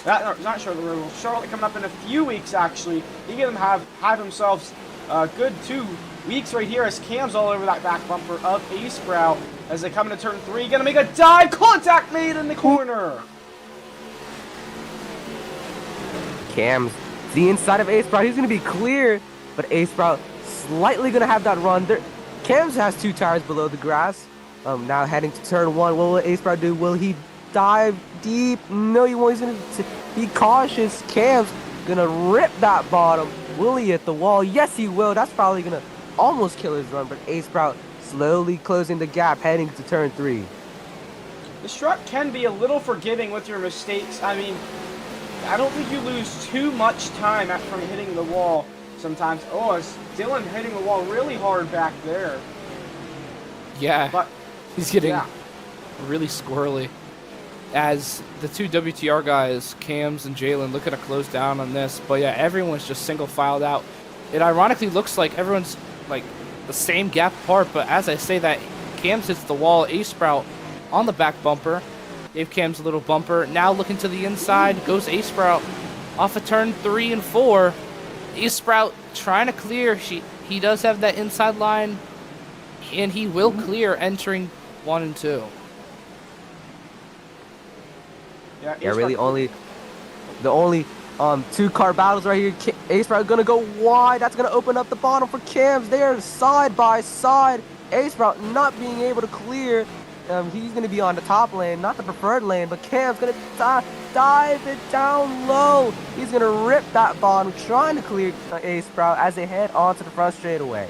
S1: not Charlotte Roval, Charlotte coming up in a few weeks actually. He can have himself a good 2 weeks right here as Cam's all over that back bumper of Ace Sprout as they come into turn 3. Gonna make a dive, contact made in the corner.
S3: Cam's the inside of Ace Sprout. He's going to be clear, but Ace Sprout slightly going to have that run. Cam's has 2 tires below the grass. Now heading to turn 1. What will Ace Sprout do? Will he dive deep? No, he won't. He's going to be cautious. Cam's going to rip that bottom. Will he hit the wall? Yes, he will. That's probably going to almost kill his run, but Ace Sprout slowly closing the gap heading to turn 3.
S1: This truck can be a little forgiving with your mistakes. I mean, I don't think you lose too much time from hitting the wall sometimes. Oh, it's Dylan hitting the wall really hard back there.
S2: Yeah,
S1: but
S2: he's getting really squirrely. As the 2 WTR guys, Cams and Jalen, looking to close down on this. But yeah, everyone's just single filed out. It ironically looks like everyone's like the same gap apart, but as I say that, Cams hits the wall, Ace Sprout on the back bumper. Gave Cam's a little bumper. Now looking to the inside, goes Ace Sprout off of turn 3 and 4. Ace Sprout trying to clear. He does have that inside line, and he will clear entering 1 and 2.
S3: Yeah, really the only 2 car battles right here. Ace Sprout gonna go wide. That's gonna open up the bottom for Cams. They're side by side. Ace Sprout not being able to clear. He's gonna be on the top lane, not the preferred lane, but Cam's gonna dive it down low. He's gonna rip that bottom, trying to clear Ace Sprout as they head onto the front straightaway.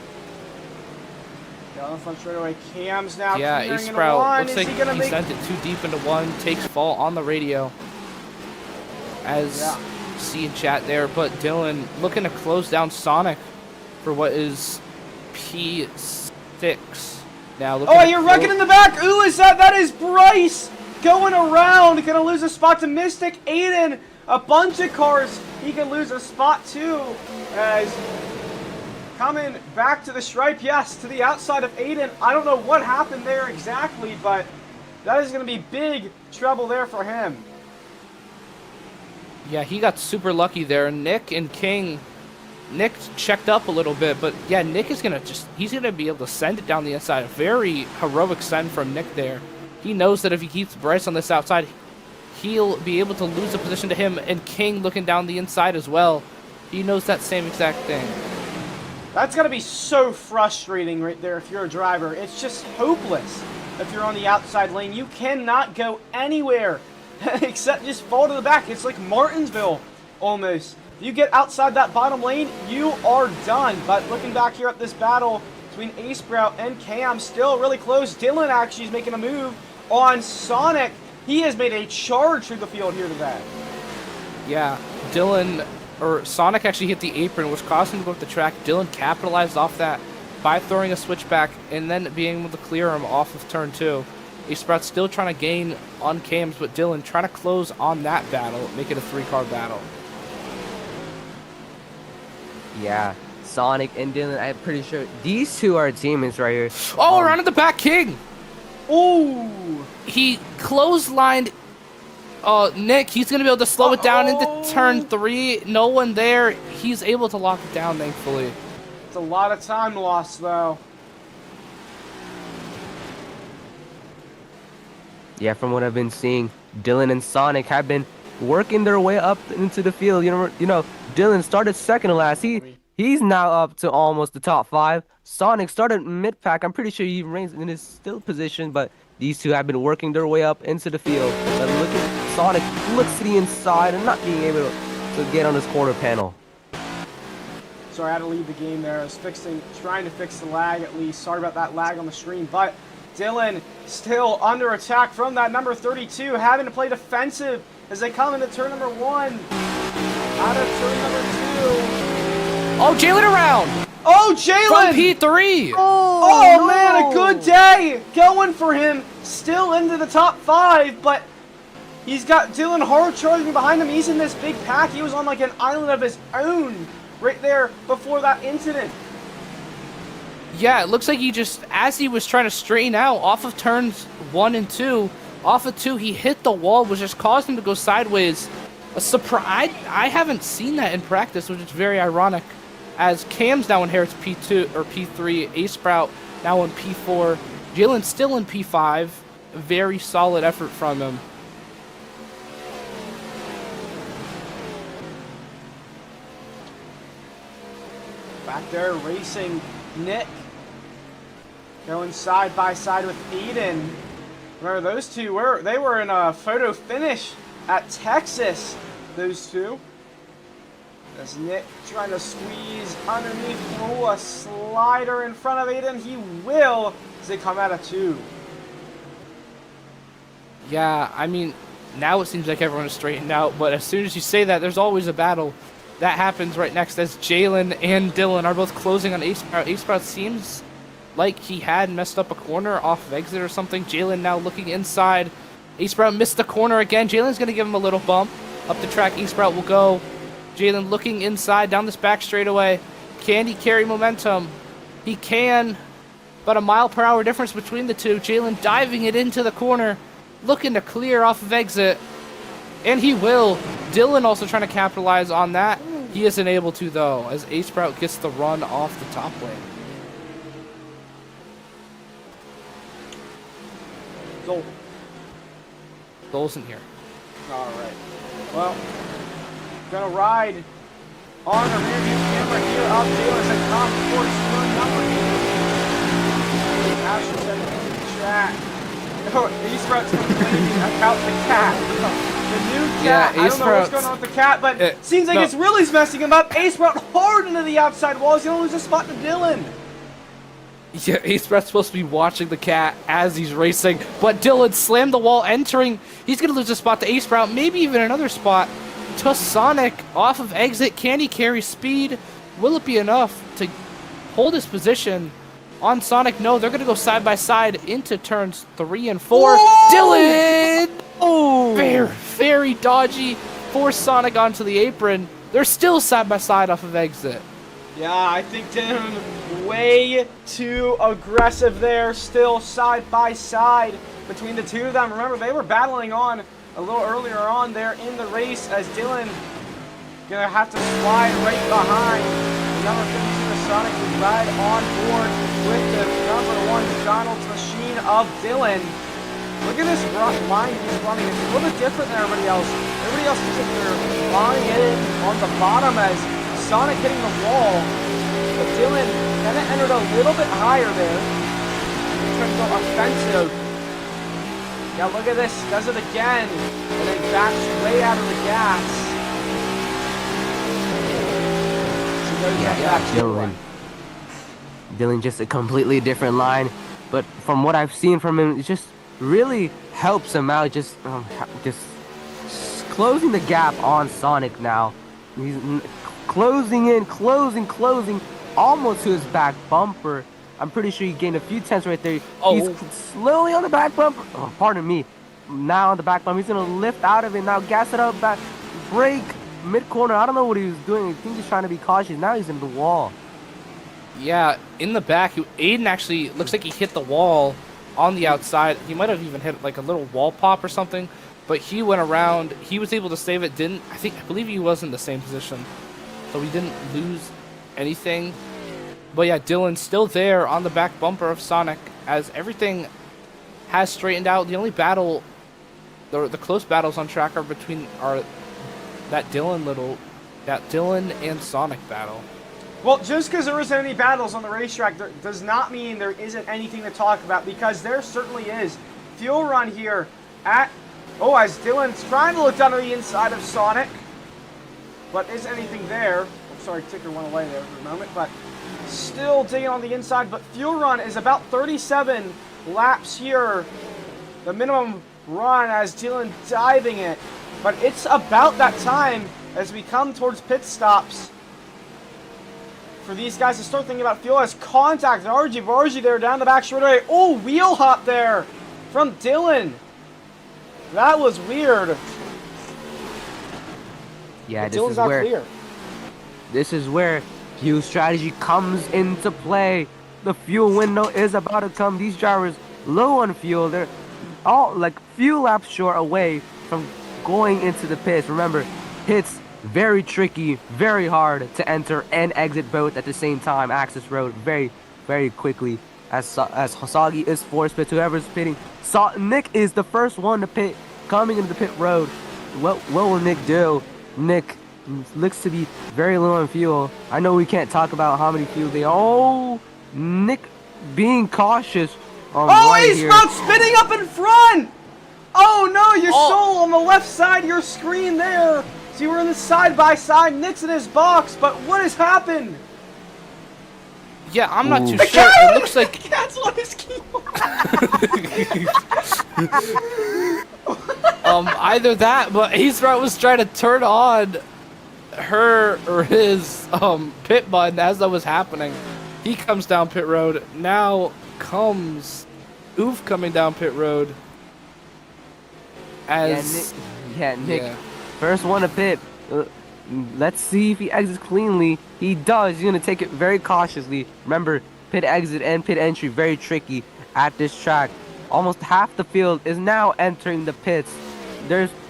S1: Down the front straightaway, Cam's now
S2: yeah,
S1: clearing
S2: Ace
S1: into
S2: Sprout
S1: 1.
S2: looks like he sent it too deep into 1, takes fall on the radio. As see in chat there, but Dylan looking to close down Sonic for what is P6 now.
S1: Oh, you're wrecking in the back. Who is that? That is Bryce going around. Gonna lose a spot to Mystic. Aiden, a bunch of cars. He can lose a spot too. As coming back to the stripe, yes, to the outside of Aiden. I don't know what happened there exactly, but that is gonna be big trouble there for him.
S2: Yeah, he got super lucky there. Nick and King, Nick checked up a little bit, but yeah, Nick is he's gonna be able to send it down the inside. A very heroic send from Nick there. He knows that if he keeps Bryce on this outside, he'll be able to lose a position to him, and King looking down the inside as well. He knows that same exact thing.
S1: That's gotta be so frustrating right there if you're a driver. It's just hopeless if you're on the outside lane. You cannot go anywhere except just fall to the back. It's like Martinsville almost. If you get outside that bottom lane, you are done. But looking back here at this battle between Ace Sprout and Cam, still really close. Dylan actually is making a move on Sonic. He has made a charge through the field here today.
S2: Yeah, Sonic actually hit the apron, which caused him to go up the track. Dylan capitalized off that by throwing a switchback and then being able to clear him off of turn 2. Ace Sprout still trying to gain on Cams, but Dylan trying to close on that battle, make it a 3-car battle.
S3: Yeah, Sonic and Dylan, I'm pretty sure these two are teammates right here.
S2: Oh, around at the back, King!
S1: Ooh!
S2: He clotheslined Nick. He's going to be able to slow it down into turn 3. No one there. He's able to lock it down, thankfully.
S1: It's a lot of time lost, though.
S3: Yeah, from what I've been seeing, Dylan and Sonic have been working their way up into the field. You know, Dylan started second to last. He's now up to almost the top 5. Sonic started mid-pack. I'm pretty sure he remains in his still position, but these two have been working their way up into the field. But look at Sonic looks to the inside and not being able to get on his corner panel.
S1: Sorry, I had to leave the game there. I was trying to fix the lag at least. Sorry about that lag on the stream, but Dylan still under attack from that number 32, having to play defensive as they come into turn number 1. Out of turn number 2.
S2: Oh, Jalen around!
S1: Oh, Jalen!
S2: From P3!
S1: Oh no. Man, a good day going for him. Still into the top 5, but he's got Dylan hard charging behind him. He's in this big pack. He was on like an island of his own right there before that incident.
S2: Yeah, it looks like he just, as he was trying to straighten out off of turns 1 and 2, off of 2, he hit the wall, which just caused him to go sideways. A surprise. I haven't seen that in practice, which is very ironic, as Cam's now inherits P2 or P3, Ace Sprout now in P4, Jalen still in P5. A very solid effort from him.
S1: Back there racing Nick, going side by side with Aiden. Remember those two they were in a photo finish at Texas, those two. As Nick trying to squeeze underneath, a slider in front of Aiden. He will as they come out of 2.
S2: Yeah, I mean, now it seems like everyone is straightened out, but as soon as you say that, there's always a battle. That happens right next as Jalen and Dylan are both closing on Ace Sprout. Ace Sprout seems like he had messed up a corner off of exit or something. Jalen now looking inside. Ace Sprout missed the corner again. Jalen's going to give him a little bump. Up the track, Ace Sprout will go. Jalen looking inside down this back straightaway. Can he carry momentum? He can. About a mile-per-hour difference between the two. Jalen diving it into the corner. Looking to clear off of exit. And he will. Dylan also trying to capitalize on that. He isn't able to, though, as Ace Sprout gets the run off the top lane. Goal's in here.
S1: All right. Well, gonna ride on the rearview camera here of Jalen at top course turn number 8. Asher said in the chat. Oh, Ace Sprout's complaining about the cat. The new cat.
S2: Yeah,
S1: I don't know what's going on with the cat, but seems like it's really messing him up. Ace Sprout hard into the outside wall. He's gonna lose a spot to Dylan.
S2: Yeah, Ace Sprout's supposed to be watching the cat as he's racing, but Dylan slammed the wall entering. He's going to lose a spot to Ace Sprout, maybe even another spot to Sonic off of exit. Can he carry speed? Will it be enough to hold his position on Sonic? No, they're going to go side by side into turns 3 and 4. Dylan! Oh! Very, very dodgy. Force Sonic onto the apron. They're still side by side off of exit.
S1: Yeah, I think Dylan way too aggressive there. Still side by side between the two of them. Remember, they were battling on a little earlier on there in the race as Dylan gonna have to slide right behind the number 52 of Sonic to ride on board with the number 1 McDonald's machine of Dylan. Look at this line he's running. It's a little bit different than everybody else. Everybody else is sitting there flying in on the bottom as Sonic hitting the wall. But Dylan kind of entered a little bit higher there. He's trying to go offensive. Yeah, look at this. Does it again. And then backs way out of the gas.
S3: Dylan. Dylan just a completely different line. But from what I've seen from him, it just really helps him out. Just closing the gap on Sonic now. He's closing in, closing, almost to his back bumper. I'm pretty sure he gained a few tenths right there.
S2: Oh.
S3: He's slowly on the back bumper. Oh, pardon me. Now on the back bumper. He's going to lift out of it. Now gas it up, back, brake, mid-corner. I don't know what he was doing. I think he's trying to be cautious. Now he's in the wall.
S2: Yeah, in the back, Aiden actually looks like he hit the wall on the outside. He might have even hit like a little wall pop or something, but he went around. He was able to save it. I believe he was in the same position, so he didn't lose anything. But yeah, Dylan's still there on the back bumper of Sonic as everything has straightened out. The only battle, the close battles on track are that Dylan and Sonic battle.
S1: Well, just because there isn't any battles on the racetrack does not mean there isn't anything to talk about, because there certainly is. Fuel run here as Dylan's trying to look down to the inside of Sonic, but isn't anything there. I'm sorry, ticker went away there for a moment, but still digging on the inside. But fuel run is about 37 laps here, the minimum run as Dylan diving it. But it's about that time as we come towards pit stops for these guys to start thinking about fuel as contact. RG there down the back straightaway. Oh, wheel hop there from Dylan. That was weird.
S3: Yeah,
S1: clear.
S3: This is where fuel strategy comes into play. The fuel window is about to come. These drivers low on fuel. They're all like few laps short away from going into the pits. Remember, pits very tricky, very hard to enter and exit both at the same time. Access road very, very quickly as Hasagi is forced pit. Whoever's pitting, Nick is the first one to pit, coming into the pit road. What will Nick do? Nick looks to be very low on fuel. I know we can't talk about how many fuel they are. Oh, Nick being cautious.
S1: He's about spinning up in front. Oh no, you're so on the left side of your screen there. So you were in the side-by-side, Nick's in his box, but what has happened?
S2: Yeah, I'm not too sure. It looks like
S1: the cat's on his keyboard.
S2: Either that, but Ace-Route was trying to turn on his pit button as that was happening. He comes down pit road. Now comes Oof coming down pit road. As
S3: Nick. First one to pit. Let's see if he exits cleanly. He does. He's going to take it very cautiously. Remember, pit exit and pit entry very tricky at this track. Almost half the field is now entering the pits.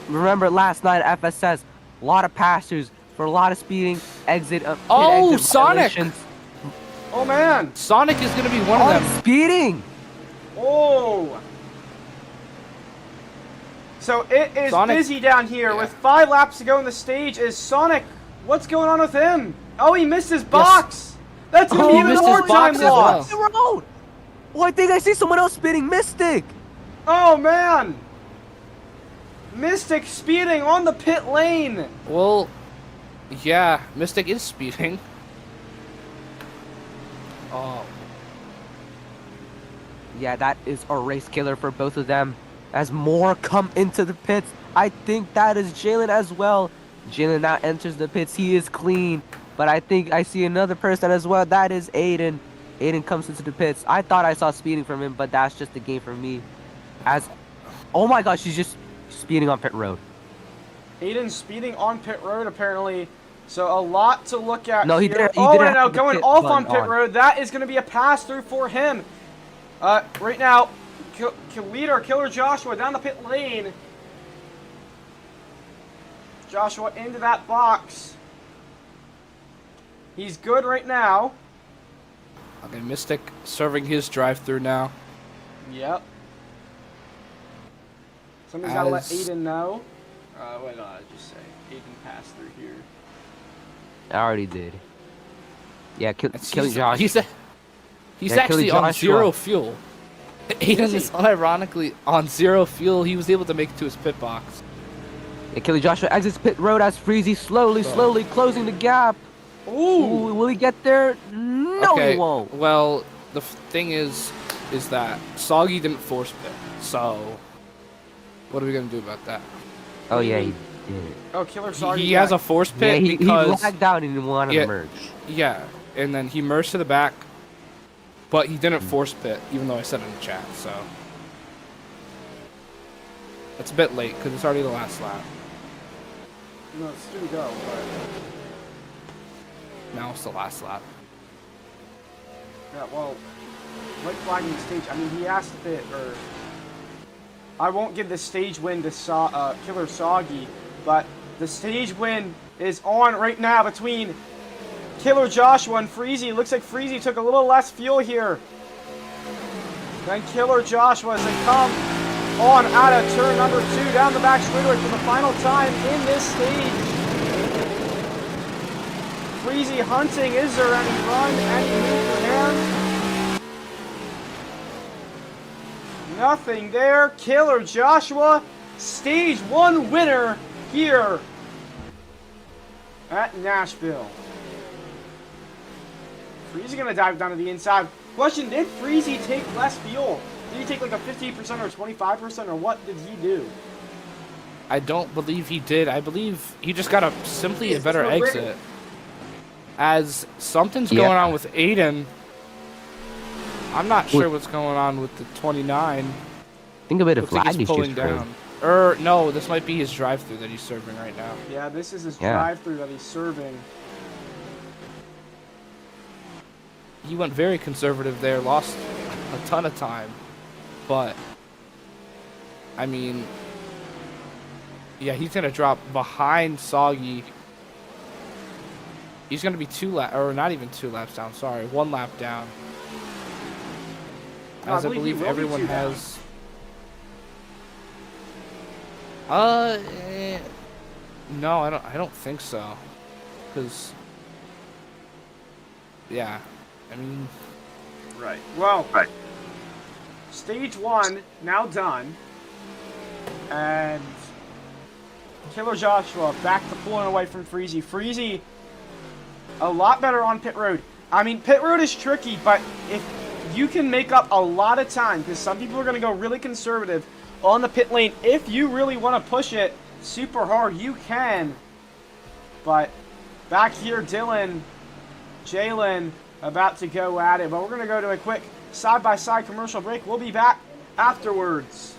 S3: Remember last night at FSS, a lot of passers for a lot of speeding. Exit.
S2: Sonic!
S1: Oh man!
S2: Sonic is going to be one of them.
S3: Speeding!
S1: Oh! So it is
S2: Sonic,
S1: busy down here with 5 laps to go in the stage. Is Sonic, what's going on with him? Oh, he missed his box. That's going to be even more time loss.
S3: Oh, I think I see someone else speeding. Mystic.
S1: Oh man. Mystic speeding on the pit lane.
S2: Well, yeah, Mystic is speeding. Oh.
S3: Yeah, that is a race killer for both of them. As more come into the pits, I think that is Jalen as well. Jalen now enters the pits. He is clean, but I think I see another person as well. That is Aiden. Aiden comes into the pits. I thought I saw speeding from him, but that's just a game for me. Oh my gosh, he's just speeding on pit road.
S1: Aiden speeding on pit road, apparently. So a lot to look at
S3: No, he
S1: here.
S3: didn't. He
S1: Oh,
S3: didn't
S1: no,
S3: have the
S1: going
S3: pit
S1: off on
S3: button
S1: pit
S3: on.
S1: road. That is going to be a pass through for him. Right now, Killer Joshua down the pit lane. Joshua into that box. He's good right now.
S2: Okay, Mystic serving his drive-through now.
S1: Yep. Somebody's got to let Aiden know. What did I just say? Aiden passed through here.
S3: I already did. Yeah, killing
S2: He's
S3: Joshua.
S2: He's
S3: Yeah,
S2: actually
S3: killing
S2: on
S3: Joshua.
S2: 0 fuel. Aiden is unironically on 0 fuel. He was able to make it to his pit box.
S3: Yeah, killing Joshua exits pit road as Freezy slowly closing the gap. Ooh, will he get there? No,
S2: Okay,
S3: he won't.
S2: well, the thing is that Soggy didn't force pit. So, what are we going to do about that?
S3: Oh, yeah, he did.
S1: Oh, Killer Soggy.
S2: He has a force pit
S3: Yeah, he
S2: because...
S3: lagged out and didn't want to merge.
S2: Yeah, and then he merged to the back, but he didn't force pit, even though I said it in the chat, so... It's a bit late, because it's already the last lap.
S1: No, it's still go, but...
S2: Now it's the last lap.
S1: Yeah, well, like flagging the stage, I mean, he has to pit, or... I won't give the stage win to Killer Soggy, but the stage win is on right now between Killer Joshua and Freezy. Looks like Freezy took a little less fuel here than Killer Joshua as they come on out of turn number 2 down the back straightaway for the final time in this stage. Freezy hunting, is there any run, any move for him? Nothing there. Killer Joshua, stage 1 winner here at Nashville. Freezy gonna dive down to the inside. Question, did Freezy take less fuel? Did he take like a 15% or 25%, or what did he do?
S2: I don't believe he did. I believe he just got simply a better exit. As something's going on with Aiden. I'm not sure what's going on with the 29.
S3: I think a bit of
S2: Looks like
S3: flag
S2: he's
S3: is
S2: pulling
S3: just
S2: down. No, this might be his drive-through that he's serving right now.
S1: Yeah, this is his drive-through that he's serving.
S2: He went very conservative there, lost a ton of time. But, I mean, yeah, he's going to drop behind Soggy. He's going to be 2 laps, or not even 2 laps down, sorry, 1 lap down. As I believe everyone has... No, I don't think so. Because, yeah, I mean...
S1: Right. Well, stage 1 now done. And Killer Joshua back to pulling away from Freezy. Freezy, a lot better on pit road. I mean, pit road is tricky, but if you can make up a lot of time, because some people are going to go really conservative on the pit lane. If you really want to push it super hard, you can. But back here, Dylan, Jalen, about to go at it. But we're going to go to a quick side-by-side commercial break. We'll be back afterwards.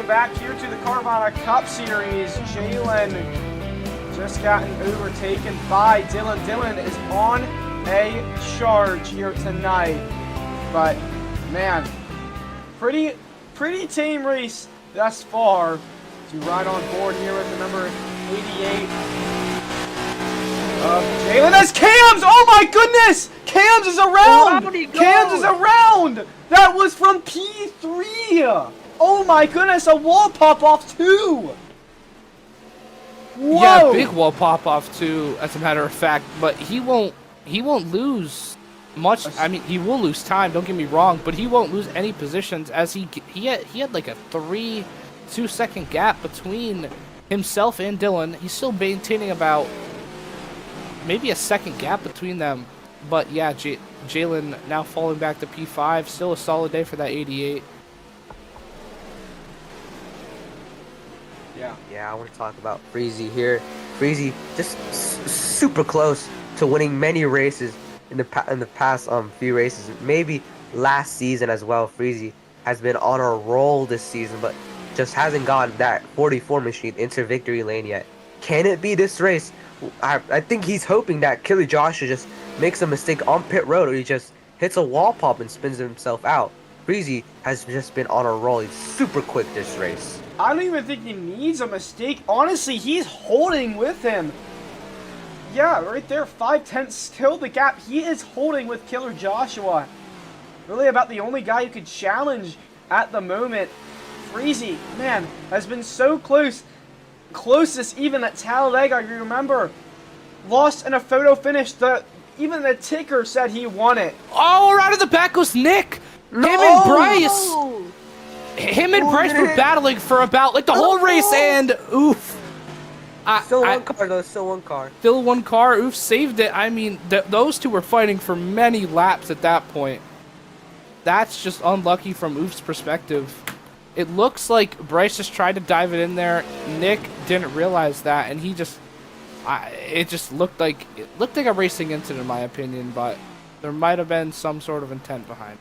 S1: Welcome back here to the Carvana Cup Series. Jalen just gotten overtaken by Dylan. Dylan is on a charge here tonight. But, man, pretty tame race thus far. To ride on board here with the number 88 of Jalen. That's Cams! Oh my goodness! Cams is around! Cams is around! That was from P3! Oh my goodness, a wall pop-off too! Whoa!
S2: Yeah, big wall pop-off too, as a matter of fact, but he won't lose much. I mean, he will lose time, don't get me wrong, but he won't lose any positions as he had like a 2-second gap between himself and Dylan. He's still maintaining about maybe a second gap between them. But yeah, Jalen now falling back to P5. Still a solid day for that 88.
S3: Yeah, I want to talk about Freezy here. Freezy just super close to winning many races in the past few races. Maybe last season as well. Freezy has been on a roll this season, but just hasn't gotten that 44 machine into victory lane yet. Can it be this race? I think he's hoping that Killer Joshua just makes a mistake on pit road, or he just hits a wall pop and spins himself out. Freezy has just been on a roll. He's super quick this race.
S1: I don't even think he needs a mistake. Honestly, he's holding with him. Yeah, right there, 5/10 still the gap. He is holding with Killer Joshua. Really about the only guy who could challenge at the moment. Freezy, man, has been so close. Closest even at Talladega, you remember. Lost in a photo finish. Even the ticker said he won it.
S2: Oh, around in the back goes Nick.
S1: No!
S2: Him and Bryce. Him and Bryce were battling for about like the whole race, and oof.
S3: Still one car though, still one car.
S2: Still one car. Oof saved it. I mean, those two were fighting for many laps at that point. That's just unlucky from Oof's perspective. It looks like Bryce just tried to dive it in there. Nick didn't realize that, and he just, it just looked like a racing incident in my opinion, but there might have been some sort of intent behind it.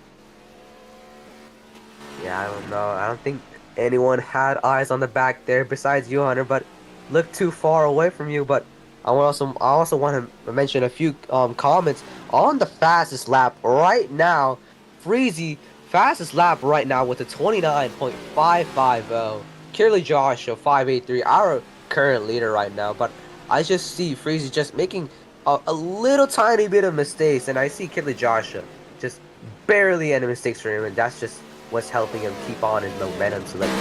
S3: Yeah, I don't know. I don't think anyone had eyes on the back there besides you, Hunter, but looked too far away from you. But I also want to mention a few comments on the fastest lap right now. Freezy, fastest lap right now with a 29.550. Killer Joshua 583, our current leader right now. But I just see Freezy just making a little tiny bit of mistakes, and I see Killer Joshua just barely any mistakes for him, and that's just what's helping him keep on his momentum to like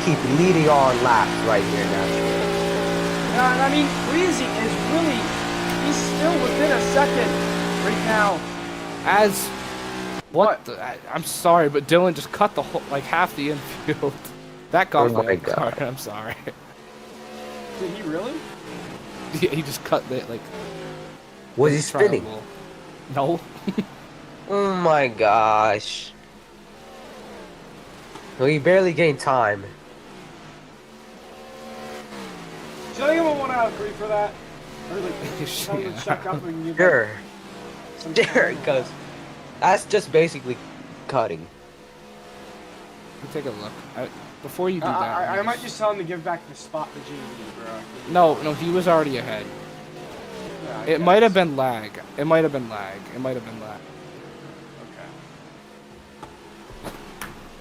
S3: keep leading on laps right here naturally.
S1: Yeah, and I mean, Freezy is he's still within a second right now.
S2: I'm sorry, but Dylan just cut the whole, like half the infield. That got
S3: my
S2: car.
S3: God.
S2: I'm sorry.
S1: Did he really?
S2: Yeah, he just cut it like.
S3: Was he spinning?
S2: No.
S3: Oh my gosh. Well, he barely gained time.
S1: Should I give him 1 out of 3 for that? Or like, check up and give
S3: Sure.
S1: some
S3: There it goes. That's just basically cutting.
S2: Take a look. Before you do that.
S1: I might just tell him to give back the spot to JV, bro.
S2: No, he was already ahead.
S1: Yeah,
S2: It might have been lag. Okay.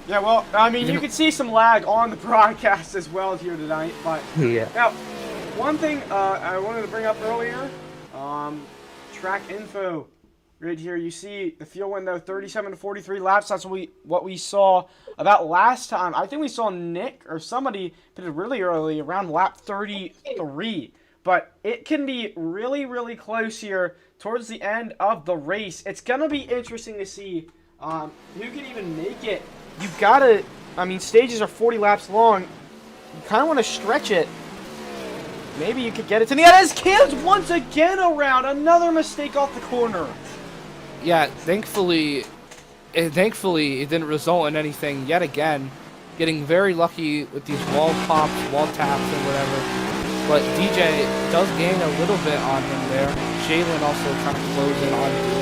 S1: Yeah, well, I mean, you can see some lag on the broadcast as well here tonight, but
S3: Yeah.
S1: now, one thing I wanted to bring up earlier, track info right here. You see the fuel window, 37 to 43 laps. That's what we saw about last time. I think we saw Nick or somebody put it really early, around lap 33. But it can be really, really close here towards the end of the race. It's going to be interesting to see who can even make it. You've got to, I mean, stages are 40 laps long. You kind of want to stretch it. Maybe you could get it to the end. As Cam's once again around. Another mistake off the corner.
S2: Yeah, thankfully it didn't result in anything yet again. Getting very lucky with these wall pops, wall taps, and whatever. But DJ does gain a little bit on him there. Jalen also trying to close in on him.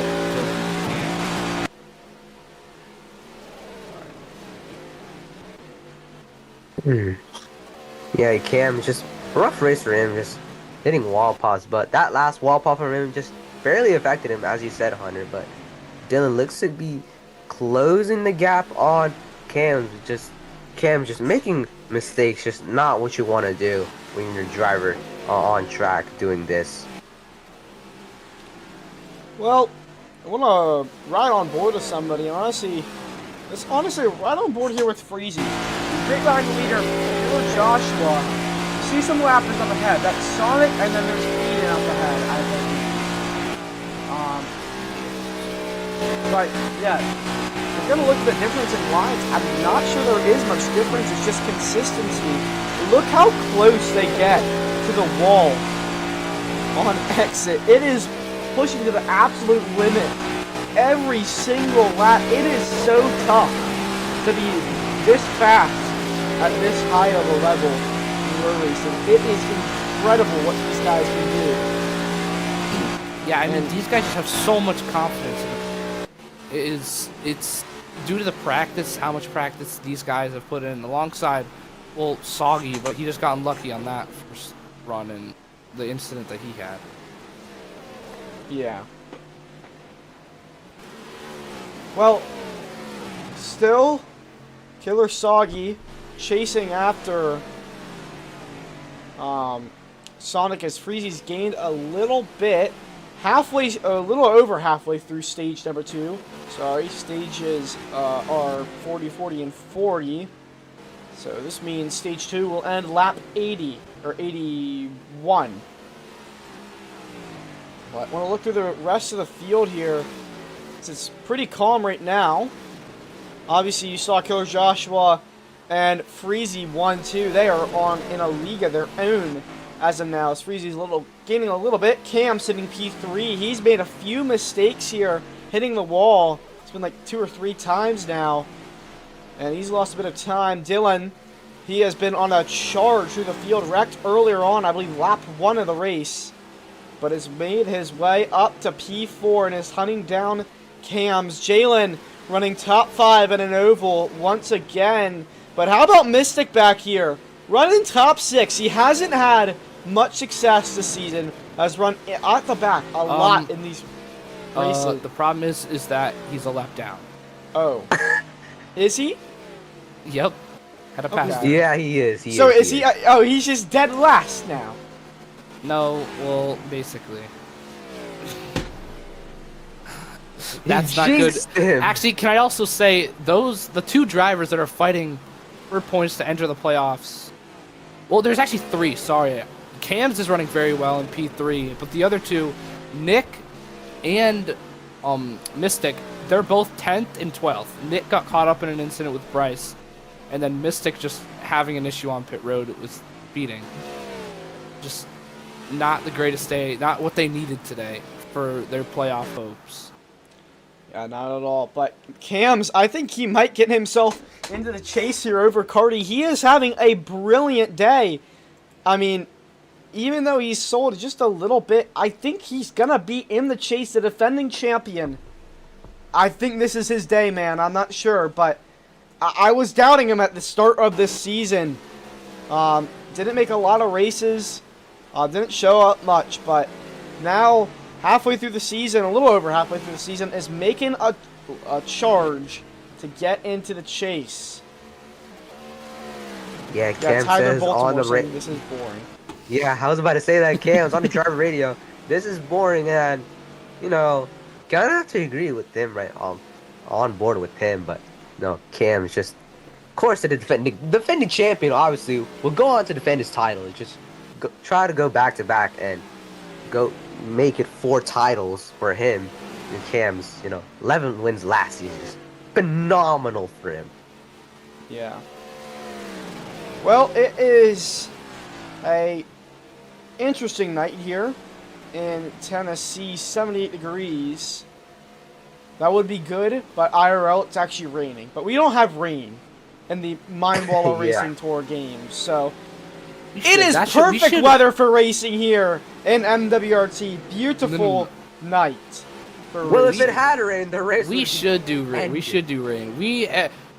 S3: Yeah, Cam, just a rough race for him, just hitting wall pops. But that last wall pop from him just barely affected him, as you said, Hunter. But Dylan looks to be closing the gap on Cam, just making mistakes, just not what you want to do when you're a driver on track doing this.
S1: Well, I want to ride on board with somebody, and honestly, let's honestly ride on board here with Freezy. Great line leader, Taylor Joshua. You see some lappers up ahead. That's Sonic, and then there's Eden up ahead, I think. But, yeah, if you're going to look at the difference in lines, I'm not sure there is much difference. It's just consistency. Look how close they get to the wall on exit. It is pushing to the absolute limit every single lap. It is so tough to be this fast at this high of a level in road racing. It is incredible what these guys can do.
S2: Yeah, I mean, these guys just have so much confidence in them. It's due to the practice, how much practice these guys have put in alongside, well, Soggy, but he just got unlucky on that first run and the incident that he had.
S1: Yeah. Well, still, Killer Soggy chasing after Sonic as Freezy's gained a little bit. A little over halfway through stage number 2. Sorry, stages are 40, 40, and 40. So this means stage 2 will end lap 80, or 81. But when I look through the rest of the field here, it's pretty calm right now. Obviously, you saw Killer Joshua and Freezy 1-2. They are in a league of their own as of now. As Freezy's gaining a little bit. Cam sitting P3. He's made a few mistakes here, hitting the wall. It's been like 2 or 3 times now, and he's lost a bit of time. Dylan, he has been on a charge through the field, wrecked earlier on, I believe lap 1 of the race, but has made his way up to P4 and is hunting down Cam's. Jalen running top 5 in an oval once again. But how about Mystic back here? Running top 6. He hasn't had much success this season. Has run at the back a lot in these races.
S2: The problem is that he's a lap down.
S1: Oh. Is he?
S2: Yep. Had a pass.
S3: Okay. Yeah, he is.
S1: Is he? Oh, he's just dead last now.
S2: No, well, basically. That's not good. Actually, can I also say the 2 drivers that are fighting for points to enter the playoffs? Well, there's actually 3. Sorry, Cam's is running very well in P3, but the other 2, Nick and Mystic, they're both 10th and 12th. Nick got caught up in an incident with Bryce, and then Mystic just having an issue on pit road with speeding. Just not the greatest day, not what they needed today for their playoff hopes.
S1: Yeah, not at all. But Cam's, I think he might get himself into the chase here over Cardi. He is having a brilliant day. I mean, even though he's sold just a little bit, I think he's going to be in the chase, the defending champion. I think this is his day, man. I'm not sure, but I was doubting him at the start of this season. Didn't make a lot of races. Didn't show up much, but now halfway through the season, a little over halfway through the season, is making a charge to get into the chase.
S3: Yeah, Cam says on the radio.
S1: This is boring.
S3: Yeah, I was about to say that. Cam's on the driver radio. This is boring, and kind of have to agree with him, right? On board with him, but no, Cam's just, of course, the defending champion. Obviously, will go on to defend his title. Just try to go back to back and go make it 4 titles for him. And Cam's, 11 wins last season. Just phenomenal for him.
S1: Yeah. Well, it is a interesting night here in Tennessee. 78 degrees. That would be good, but IRL, it's actually raining. But we don't have rain in the Mind Waller Racing Tour games, so it is perfect weather for racing here in MWRT. Beautiful night.
S3: Well, if it had rain, the race.
S2: We should do rain. We should do rain.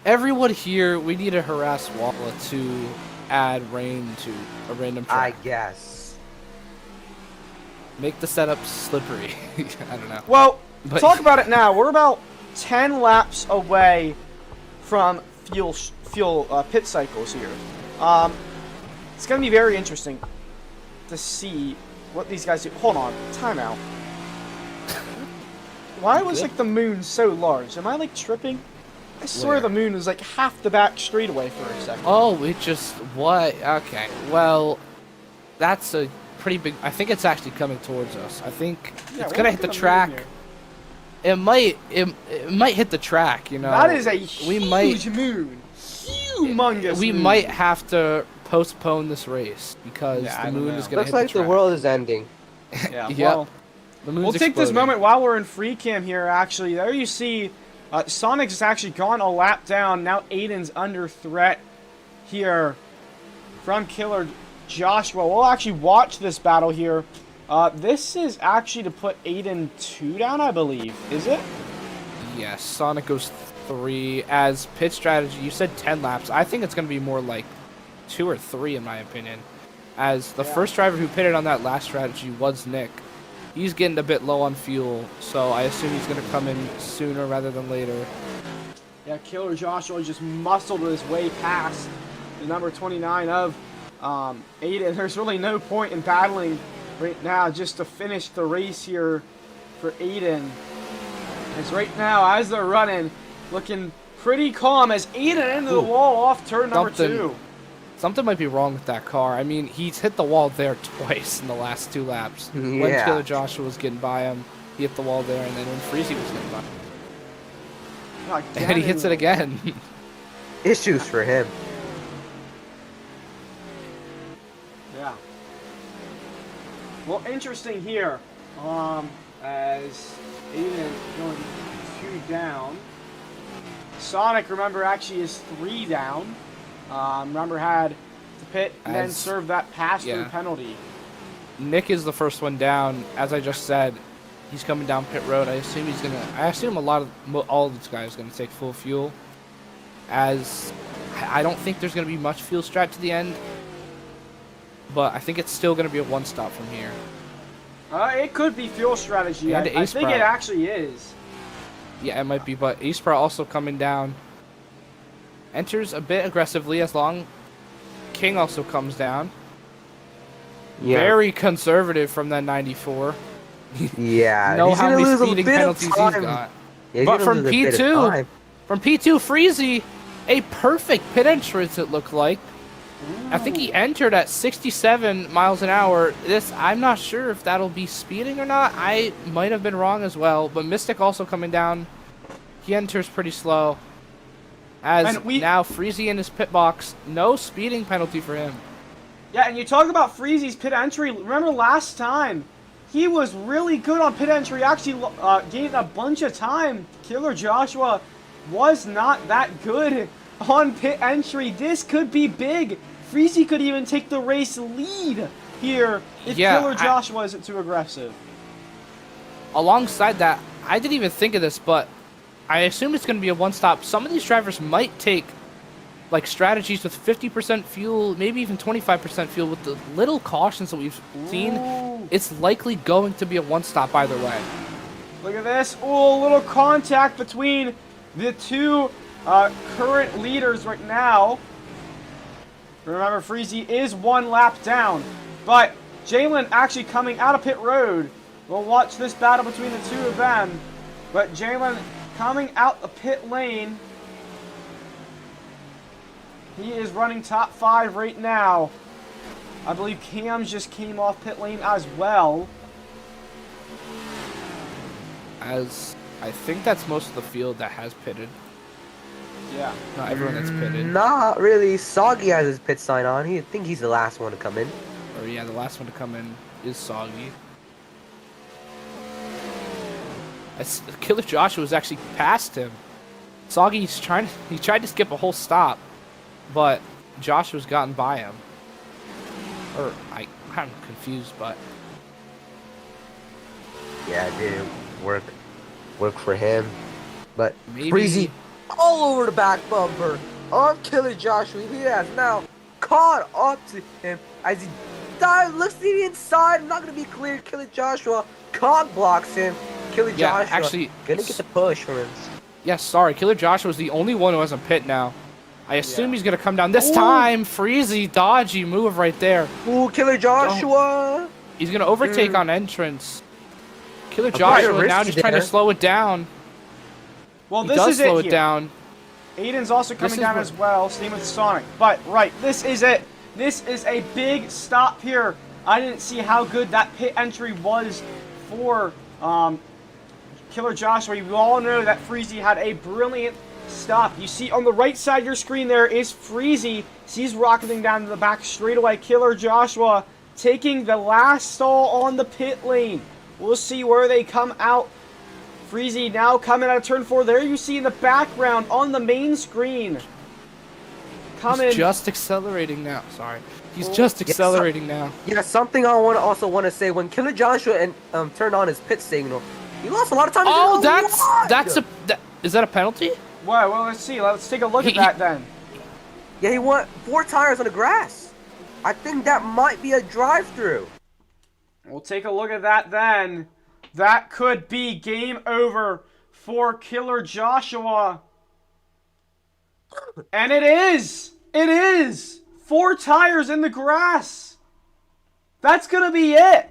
S2: everyone here, we need to harass Walla to add rain to a random
S3: I
S2: track.
S3: guess.
S2: Make the setup slippery. I don't know.
S1: Well,
S2: But-
S1: talk about it now. We're about 10 laps away from pit cycles here. It's going to be very interesting to see what these guys do. Hold on. Timeout. Why was, like, the moon so large? Am I, like, tripping? I swear
S2: Where?
S1: the moon was, like, half the back street away for a second.
S2: Oh, it just what? Okay, well, that's a pretty big. I think it's actually coming towards us. I think
S1: Yeah,
S2: it's
S1: we're
S2: gonna hit
S1: looking
S2: the
S1: at
S2: track.
S1: moon here.
S2: It might hit the track. You know,
S1: That is a
S2: we
S1: huge
S2: might
S1: moon. Humongous
S2: we
S1: moon.
S2: might have to postpone this race because
S1: Yeah, I
S2: the
S1: don't
S2: moon
S1: know.
S2: is gonna
S3: Looks
S2: hit
S3: like
S2: the track.
S3: the world is ending.
S1: Yeah,
S2: Yep.
S1: well,
S2: The moon's
S1: we'll take this
S2: exploding.
S1: moment while we're in free cam here, actually. There you see Sonic's actually gone a lap down. Now Aiden's under threat here from Killer Joshua. We'll actually watch this battle here. This is actually to put Aiden 2 down, I believe. Is it?
S2: Yes, Sonic goes 3. As pit strategy, you said 10 laps. I think it's going to be more like 2 or 3 in my opinion. As the first driver who pitted on that last strategy was Nick. He's getting a bit low on fuel, so I assume he's going to come in sooner rather than later.
S1: Yeah, Killer Joshua just muscled his way past the number 29 of Aiden. There's really no point in battling right now just to finish the race here for Aiden. As right now, as they're running, looking pretty calm as Aiden into the wall off turn number 2.
S2: Something might be wrong with that car. I mean, he's hit the wall there twice in the last 2 laps. When
S3: Yeah.
S2: Killer Joshua was getting by him, he hit the wall there, and then when Freezy was getting by him. And he hits it again.
S3: Issues for him.
S1: Yeah. Well, interesting here. As Aiden going 2 down. Sonic, remember, actually is 3 down. Remember, had to pit and then serve that pass-through penalty.
S2: Nick is the first one down. As I just said, he's coming down pit road. I assume all of these guys are gonna take full fuel. As I don't think there's gonna be much fuel strat to the end, but I think it's still gonna be a 1-stop from here.
S1: It could be fuel strategy.
S2: And
S1: I
S2: Ace
S1: think
S2: Pro.
S1: it actually is.
S2: Yeah, it might be, but Ace Pro also coming down. Enters a bit aggressively as long. King also comes down.
S3: Yeah.
S2: Very conservative from that 94.
S3: Yeah.
S2: Know
S3: he's
S2: how
S3: gonna
S2: many
S3: lose a
S2: speeding
S3: bit of
S2: penalties he's
S3: time.
S2: got.
S3: Yeah, he's
S2: But
S3: gonna
S2: from
S3: lose a bit of
S2: P2,
S3: time.
S2: Freezy, a perfect pit entrance it looked like. I think he entered at 67 miles an hour. I'm not sure if that'll be speeding or not. I might have been wrong as well. But Mystic also coming down. He enters pretty slow. Now Freezy in his pit box. No speeding penalty for him.
S1: Yeah, and you talk about Freezy's pit entry. Remember last time, he was really good on pit entry. Actually gained a bunch of time. Killer Joshua was not that good on pit entry. This could be big. Freezy could even take the race lead here if Killer Joshua isn't too aggressive.
S2: Alongside that, I didn't even think of this, but I assume it's going to be a 1-stop. Some of these drivers might take like strategies with 50% fuel, maybe even 25% fuel. With the little cautions that we've seen, it's likely going to be a 1-stop either way.
S1: Look at this. Oh, a little contact between the two current leaders right now. Remember, Freezy is 1 lap down. But Jalen actually coming out of pit road. We'll watch this battle between the two of them. But Jalen coming out the pit lane. He is running top 5 right now. I believe Cam's just came off pit lane as well.
S2: As I think that's most of the field that has pitted.
S1: Yeah.
S2: Not everyone that's pitted.
S3: Not really. Soggy has his pit sign on. I think he's the last one to come in.
S2: Or yeah, the last one to come in is Soggy. Killer Joshua was actually past him. Soggy's he tried to skip a whole stop, but Joshua's gotten by him. Or I'm confused, but
S3: yeah, it didn't work for him. But
S2: maybe
S3: Freezy all over the back bumper of Killer Joshua. He has now caught up to him as he looks to the inside. Not going to be cleared. Killer Joshua cock blocks him. Killer Joshua
S2: actually,
S3: going to get the push from him.
S2: Yeah, sorry. Killer Joshua is the only one who has a pit now. I assume he's going to come down this time. Freezy, dodgy move right there.
S3: Ooh, Killer Joshua.
S2: He's going to overtake on entrance. Killer Joshua now just trying to slow it down.
S1: Well,
S2: He
S1: this
S2: does
S1: is
S2: slow
S1: it
S2: it
S1: here.
S2: down.
S1: Aiden's also coming
S2: is
S1: down
S2: what-
S1: as well, same with Sonic. But, right, this is it. This is a big stop here. I didn't see how good that pit entry was for Killer Joshua. You all know that Freezy had a brilliant stop. You see on the right side of your screen there is Freezy. He's rocketing down to the back straightaway. Killer Joshua taking the last stall on the pit lane. We'll see where they come out. Freezy now coming out of turn 4. There you see in the background on the main screen.
S2: He's just accelerating now. Sorry. He's just accelerating now.
S3: Yeah, something I also want to say. When Killer Joshua turned on his pit signal, he lost a lot of time.
S2: Oh, is that a penalty?
S1: Well, let's see. Let's take a look at that then.
S3: Yeah, he went 4 tires on the grass. I think that might be a drive-through.
S1: We'll take a look at that then. That could be game over for Killer Joshua. And it is! It is! 4 tires in the grass. That's going to be it.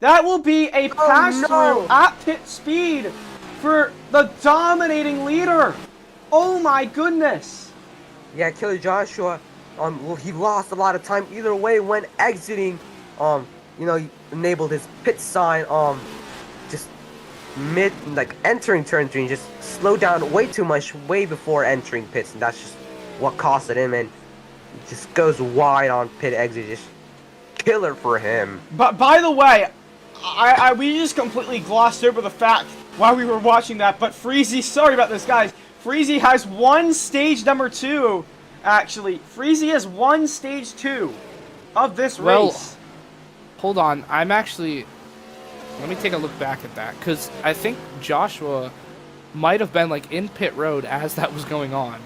S1: That will be a pass-through at pit speed for the dominating leader. Oh my goodness.
S3: Yeah, Killer Joshua, well, he lost a lot of time either way when exiting. He enabled his pit sign, just entering turn 3 and just slowed down way too much way before entering pits, and that's just what costed him, and just goes wide on pit exit. Just killer for him.
S1: But by the way, we just completely glossed over the fact while we were watching that, but Freezy, sorry about this guys, Freezy has won stage number 2, actually. Freezy has won stage 2 of this race.
S2: Hold on, let me take a look back at that, because I think Joshua might have been in pit road as that was going on.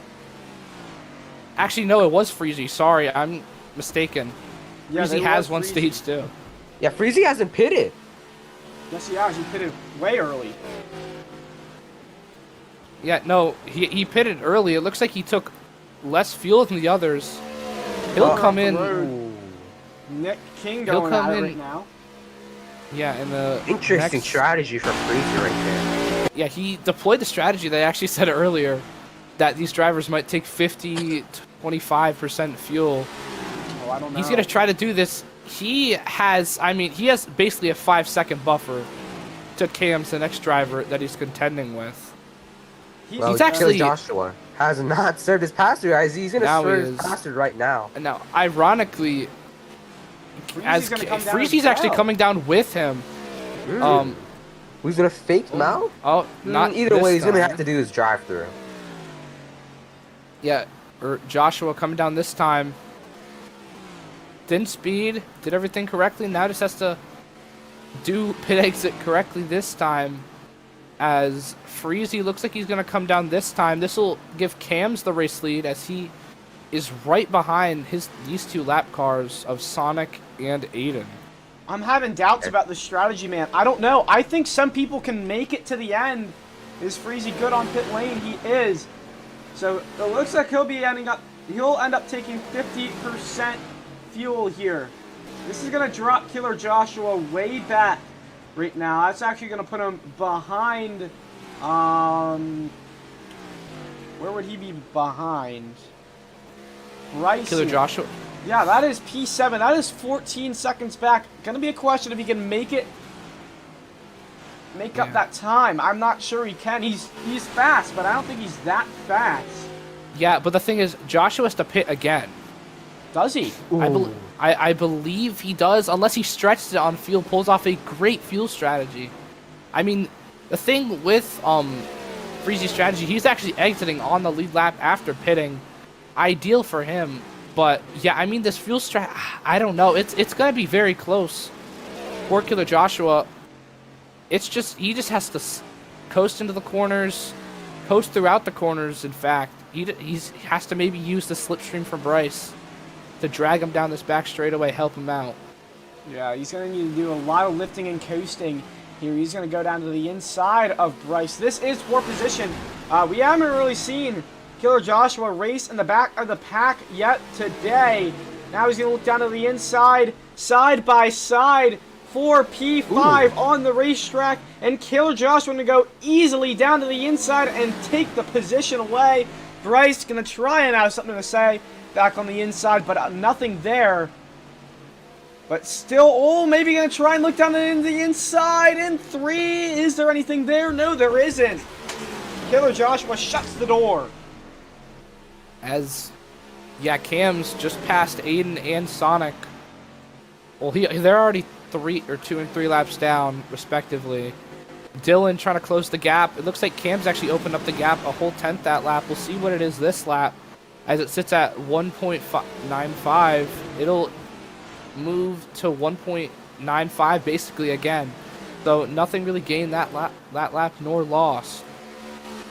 S2: Actually, no, it was Freezy. Sorry, I'm mistaken.
S1: Yeah,
S2: Freezy has won stage 2.
S3: Yeah, Freezy hasn't pitted.
S1: Yes, he has. He pitted way early.
S2: Yeah, no, he pitted early. It looks like he took less fuel than the others. He'll come in.
S1: Nick King going
S2: come
S1: at it
S2: in
S1: right now.
S2: Yeah, in the
S3: Interesting strategy for Freezy right there.
S2: Yeah, he deployed the strategy that I actually said earlier, that these drivers might take 50-25% fuel.
S1: Oh, I don't know.
S2: He's going to try to do this. He has basically a 5-second buffer to Cam's the next driver that he's contending with.
S3: He's actually Joshua has not served his passer. He's going to serve his passer right now.
S2: And now, ironically, Freezy's actually
S3: well.
S2: coming down with him.
S3: Who's going to fake him out?
S2: Oh, not
S3: either way, he's going to
S2: time.
S3: have to do his drive-through.
S2: Yeah, Joshua coming down this time. Didn't speed, did everything correctly. Now just has to do pit exit correctly this time. As Freezy looks like he's going to come down this time. This will give Cams the race lead as he is right behind these 2 lap cars of Sonic and Aiden.
S1: I'm having doubts about the strategy, man. I don't know. I think some people can make it to the end. Is Freezy good on pit lane? He is. So it looks like he'll end up taking 50% fuel here. This is going to drop Killer Joshua way back right now. That's actually going to put him behind. Where would he be behind? Bryson.
S2: Killer Joshua.
S1: Yeah, that is P7. That is 14 seconds back. Gonna be a question if he can make up that time. I'm not sure he can. He's fast, but I don't think he's that fast.
S2: Yeah, but the thing is, Joshua has to pit again.
S1: Does he?
S2: I believe he does, unless he stretches it on fuel, pulls off a great fuel strategy. I mean, the thing with Freezy's strategy, he's actually exiting on the lead lap after pitting. Ideal for him. But, yeah, I mean, this fuel strat, I don't know. It's going to be very close. For Killer Joshua, he just has to coast into the corners, post throughout the corners. In fact, he has to maybe use the slipstream from Bryce to drag him down this back straightaway, help him out.
S1: Yeah, he's going to need to do a lot of lifting and coasting here. He's going to go down to the inside of Bryce. This is poor position. We haven't really seen Killer Joshua race in the back of the pack yet today. Now he's going to look down to the inside, side by side for P5 on the racetrack. And Killer Joshua going to go easily down to the inside and take the position away. Bryce going to try and have something to say back on the inside, but nothing there. But still, oh, maybe going to try and look down to the inside in 3. Is there anything there? No, there isn't. Killer Joshua shuts the door.
S2: Cam's just passed Aiden and Sonic. Well, they're already 2 and 3 laps down, respectively. Dylan trying to close the gap. It looks like Cam's actually opened up the gap a whole 10th that lap. We'll see what it is this lap. As it sits at 1.95, it'll move to 1.95 basically again. So nothing really gained that lap nor lost.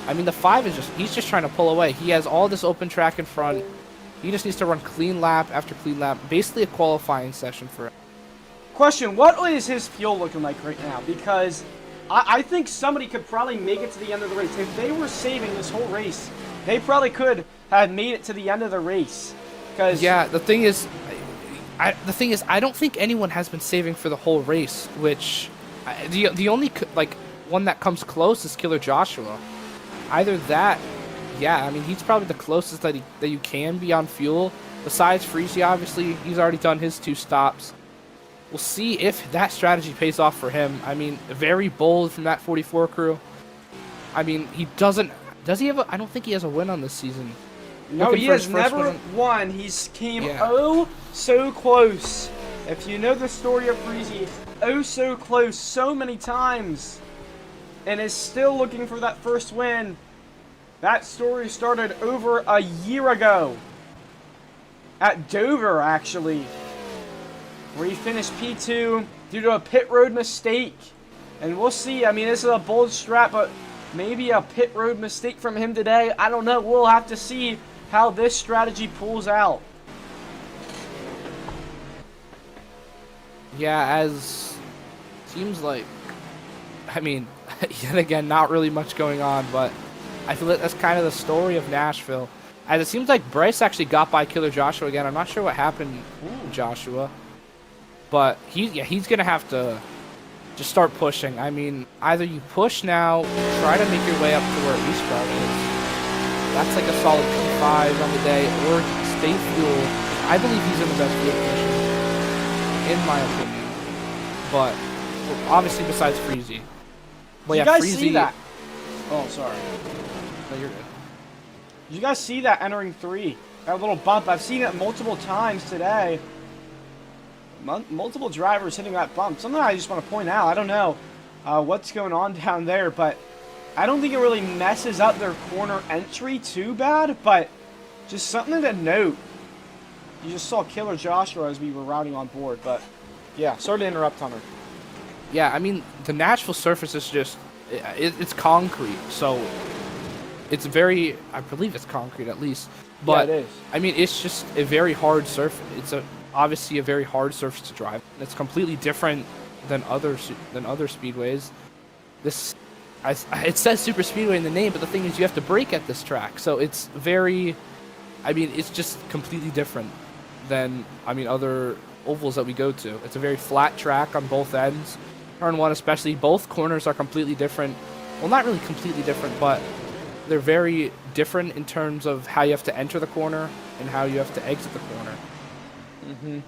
S2: I mean, the 5 is he's just trying to pull away. He has all this open track in front. He just needs to run clean lap after clean lap. Basically a qualifying session for him.
S1: Question, what is his fuel looking like right now? Because I think somebody could probably make it to the end of the race. If they were saving this whole race, they probably could have made it to the end of the race.
S2: Yeah, the thing is, I don't think anyone has been saving for the whole race, which the only one that comes close is Killer Joshua. Either that, yeah, I mean he's probably the closest that you can be on fuel. Besides Freezy, obviously he's already done his 2 stops. We'll see if that strategy pays off for him. I mean, very bold from that 44 crew. I mean, does he have I don't think he has a win on this season.
S1: No, he has never won. He's came so close. If you know the story of Freezy, so close so many times. And is still looking for that first win. That story started over a year ago. At Dover, actually. Where he finished P2 due to a pit road mistake. And we'll see. I mean, this is a bold strat, but maybe a pit road mistake from him today. I don't know. We'll have to see how this strategy pulls out.
S2: Yeah, as seems like, I mean, yet again, not really much going on, but I feel like that's kind of the story of Nashville. As it seems like Bryce actually got by Killer Joshua again. I'm not sure what happened to Joshua, but he's gonna have to just start pushing. I mean, either you push now, try to make your way up to where Eastbound is. That's like a solid P5 on the day, or stay fuel. I believe he's in the best fuel position, in my opinion. But obviously, besides Freezy. But
S1: you guys see that? Oh, sorry.
S2: No, you're good.
S1: Did you guys see that entering 3? That little bump. I've seen it multiple times today. Multiple drivers hitting that bump. Something I just want to point out. I don't know what's going on down there, but I don't think it really messes up their corner entry too bad, but just something to note. You just saw Killer Joshua as we were routing on board, but yeah, sorry to interrupt, Hunter.
S2: Yeah, I mean, the Nashville surface is just, it's concrete, so it's very, I believe it's concrete at least, but
S1: yeah, it is.
S2: I mean, it's just a very hard surface. It's obviously a very hard surface to drive. It's completely different than other speedways. It says super speedway in the name, but the thing is you have to brake at this track, so it's very, I mean, it's just completely different than, I mean, other ovals that we go to. It's a very flat track on both ends. Turn 1 especially, both corners are completely different. Well, not really completely different, but they're very different in terms of how you have to enter the corner and how you have to exit the corner.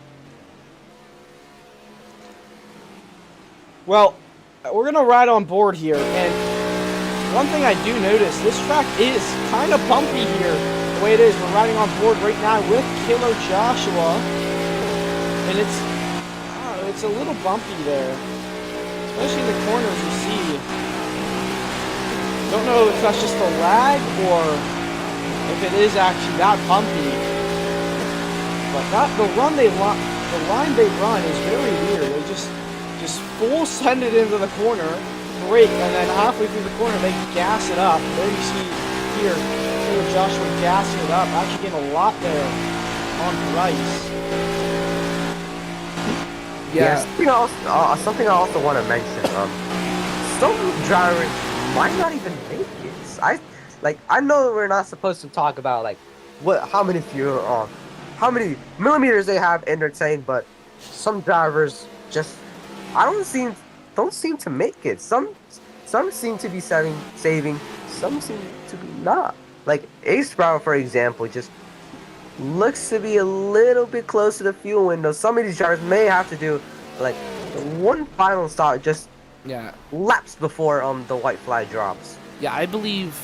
S1: Well, we're going to ride on board here, and one thing I do notice, this track is kind of bumpy here, the way it is. We're riding on board right now with Killer Joshua, and it's a little bumpy there, especially in the corners you see. Don't know if that's just a lag or if it is actually that bumpy, but the line they run is very weird. They just full send it into the corner, brake, and then halfway through the corner, they gas it up. There you see here, Taylor Joshua gassing it up, actually getting a lot there on Bryce.
S3: Yeah. Something I also want to mention. Some drivers might not even make it. I know we're not supposed to talk about like how many fuel how many millimeters they have in their tank, but some drivers just don't seem to make it. Some seem to be saving, some seem to be not. Like Ace Brown, for example, just looks to be a little bit close to the fuel window. Some of these drivers may have to do like one final stop just laps before the white flag drops.
S2: Yeah, I believe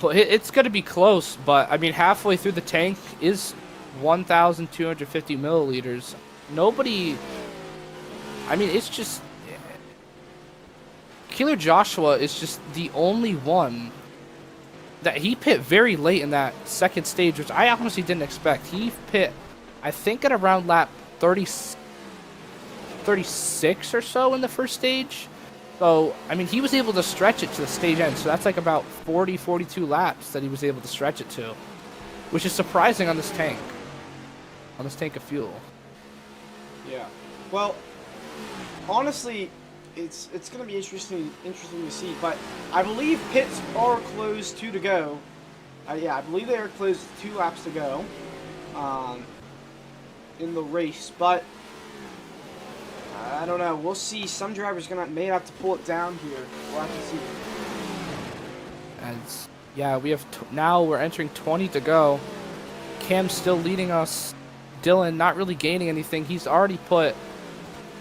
S2: it's going to be close, but I mean halfway through the tank is 1,250 milliliters. Nobody. I mean, it's just Killer Joshua is just the only one that he pit very late in that second stage, which I honestly didn't expect. He pit, I think, at around lap 36 or so in the first stage. So, I mean, he was able to stretch it to the stage end. So that's like about 42 laps that he was able to stretch it to, which is surprising on this tank of fuel.
S1: Yeah. Well, honestly, it's going to be interesting to see. But I believe pits are closed 2 to go. Yeah, I believe they are closed 2 laps to go in the race. But I don't know. We'll see. Some drivers may have to pull it down here. We'll have to see.
S2: And yeah, we have now we're entering 20 to go. Cam's still leading us. Dylan not really gaining anything. He's already put,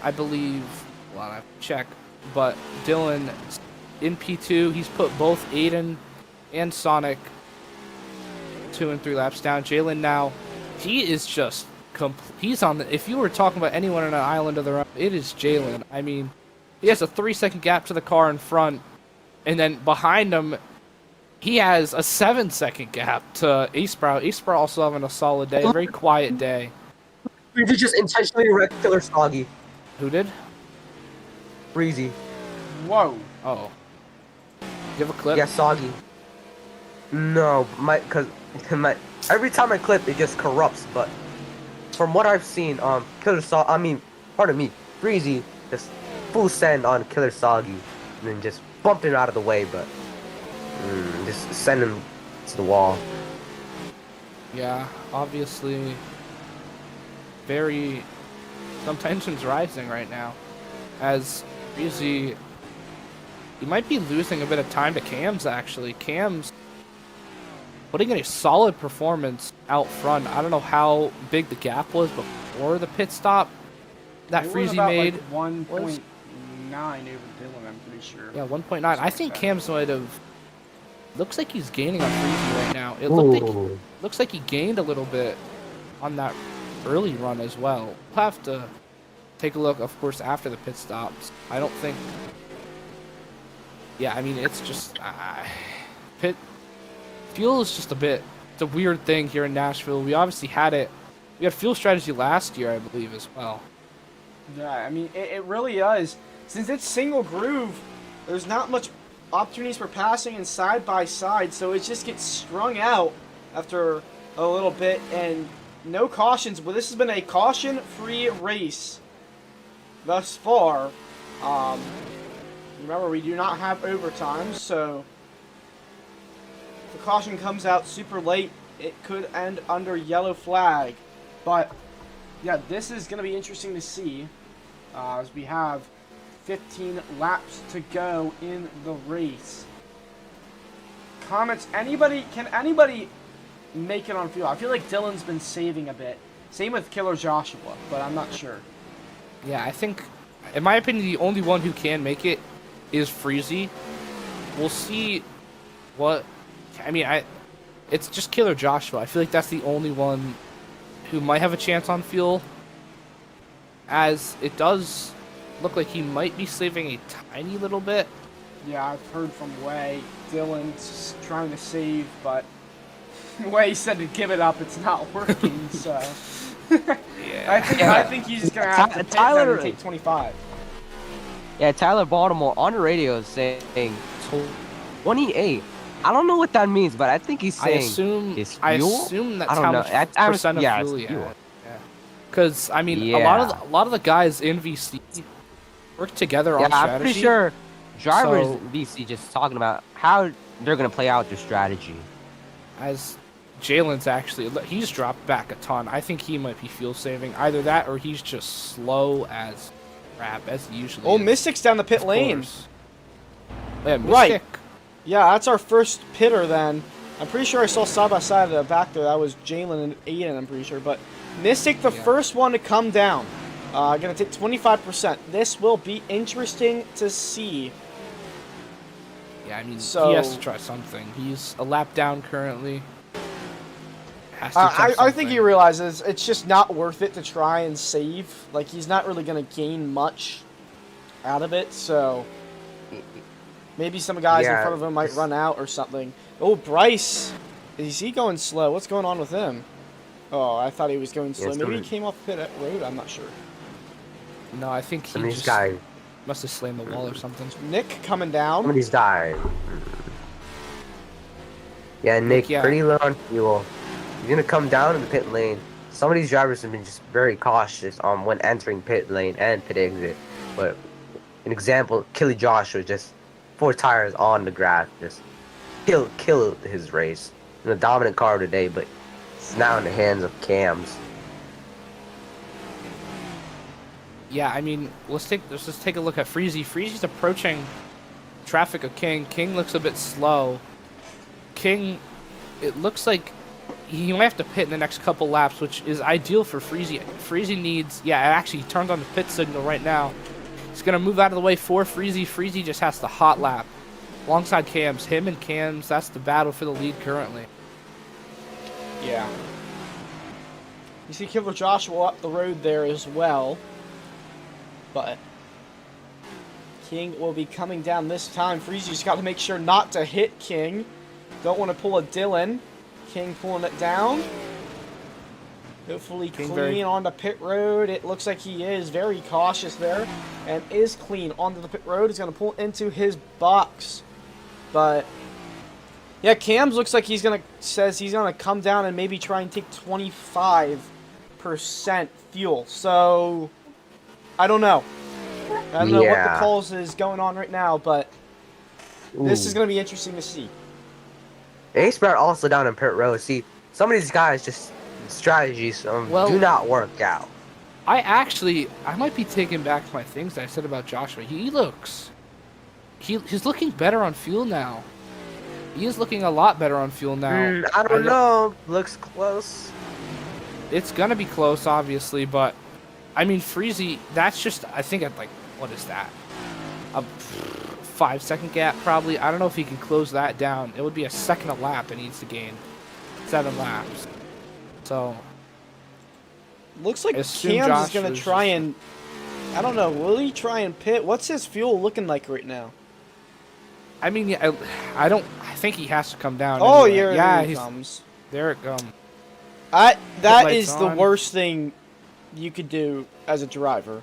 S2: I believe, well, I have to check, but Dylan in P2. He's put both Aiden and Sonic 2 and 3 laps down. Jalen now, he is just he's on the. If you were talking about anyone on an island of their own, it is Jalen. I mean, he has a 3-second gap to the car in front, and then behind him, he has a 7-second gap to Ace Sprout. Ace Sprout also having a solid day, a very quiet day.
S3: We did just intentionally wreck Killer Soggy.
S2: Who did?
S3: Breezy.
S1: Whoa.
S2: Oh. Do you have a clip?
S3: Yeah, Soggy. No, every time I clip, it just corrupts. But from what I've seen, Breezy just full send on Killer Soggy, and then just bumped him out of the way, but just send him to the wall.
S2: Yeah, obviously, some tensions rising right now, as Breezy, he might be losing a bit of time to Cam's actually. Cam's putting in a solid performance out front. I don't know how big the gap was before the pit stop that Freezy made.
S1: Like 1.9 over Dylan, I'm pretty sure.
S2: Yeah, 1.9. I think Cam's might have. Looks like he's gaining on Freezy right now. It looks like he gained a little bit on that early run as well. We'll have to take a look, of course, after the pit stops. I don't think. Yeah, I mean, it's just pit. Fuel is just it's a weird thing here in Nashville. We obviously had it. We had fuel strategy last year, I believe, as well.
S1: Yeah, I mean, it really is. Since it's single groove, there's not much opportunities for passing and side by side, so it just gets strung out after a little bit, and no cautions. Well, this has been a caution-free race thus far. Remember, we do not have overtime, so if the caution comes out super late, it could end under yellow flag. But yeah, this is going to be interesting to see as we have 15 laps to go in the race. Comments, can anybody make it on fuel? I feel like Dylan's been saving a bit. Same with Killer Joshua, but I'm not sure.
S2: Yeah, I think, in my opinion, the only one who can make it is Freezy. We'll see what. I mean, it's just Killer Joshua. I feel like that's the only one who might have a chance on fuel, as it does look like he might be saving a tiny little bit.
S1: Yeah, I've heard from Way. Dylan's trying to save, but Way said to give it up. It's not working, so.
S2: Yeah.
S1: I think he's just gonna have to pit and take 25.
S3: Yeah, Tyler Baltimore on the radio is saying 28. I don't know what that means, but I think he's
S2: I
S3: saying
S2: assume
S3: his
S2: I
S3: fuel.
S2: assume
S3: I
S2: that's
S3: don't
S2: how
S3: know.
S2: much
S3: I'm
S2: percent of
S3: yeah, it's
S2: fuel you
S3: fuel.
S2: had. Yeah. Because I mean,
S3: Yeah.
S2: a lot of the guys in VC work together
S3: Yeah,
S2: on
S3: I'm pretty
S2: strategy.
S3: sure drivers
S2: So
S3: in VC just talking about how they're gonna play out their strategy.
S2: as Jalen's actually, he's dropped back a ton. I think he might be fuel saving. Either that or he's just slow as crap, as he usually
S1: Oh,
S2: is.
S1: Mystic's down the pit
S2: Of
S1: lane.
S2: course. Yeah, Mystic.
S1: Right. Yeah, that's our first pitter then. I'm pretty sure I saw side by side at the back there. That was Jalen and Aiden, I'm pretty sure. But Mystic, the first one to come down. Gonna take 25%. This will be interesting to see.
S2: Yeah, I mean,
S1: So,
S2: he has to try something. He's a lap down currently. Has to
S1: I
S2: something.
S1: think he realizes it's just not worth it to try and save. Like, he's not really going to gain much out of it, so maybe some guys in front of him might run out or something. Oh, Bryce. Is he going slow? What's going on with him? Oh, I thought he was going slow. Maybe he came off pit road. I'm not sure.
S2: No, I think he just must have slammed the wall or something.
S1: Nick coming down.
S3: Somebody's died. Yeah, Nick, pretty low on fuel. He's gonna come down in the pit lane. Some of these drivers have been just very cautious on when entering pit lane and pit exit. But an example, Killy Joshua, just 4 tires on the grass, just killed his race. In a dominant car today, but it's now in the hands of Cams.
S2: Yeah, I mean, let's just take a look at Freezy. Freezy's approaching traffic of King. King looks a bit slow. King, it looks like he might have to pit in the next couple laps, which is ideal for Freezy. Freezy needs, actually, he turned on the pit signal right now. He's going to move out of the way for Freezy. Freezy just has to hot lap alongside Cams. Him and Cams, that's the battle for the lead currently.
S1: Yeah. You see Killer Joshua up the road there as well. But King will be coming down this time. Freezy's got to make sure not to hit King. Don't want to pull a Dylan. King pulling it down. Hopefully clean onto pit road. It looks like he is very cautious there. And is clean onto the pit road. He's going to pull into his box. But yeah, Cams looks like says he's going to come down and maybe try and take 25% fuel. So I don't know. I don't know what the calls is going on right now, but this is going to be interesting to see.
S3: Ace Bear also down in pit road. See, some of these guys just strategies do not work out.
S2: I might be taking back my things that I said about Joshua. He's looking better on fuel now. He is looking a lot better on fuel now.
S3: I don't know. Looks close.
S2: It's gonna be close, obviously, but I mean, Freezy, that's just, I think at like, what is that? A 5-second gap, probably. I don't know if he can close that down. It would be a second a lap it needs to gain. 7 laps. So.
S1: Looks like Cams is going to try and, I don't know, will he try and pit? What's his fuel looking like right now?
S2: I mean, I think he has to come down.
S1: Oh,
S2: anyway.
S1: here he comes.
S2: There it comes.
S1: That is the worst thing you could do as a driver,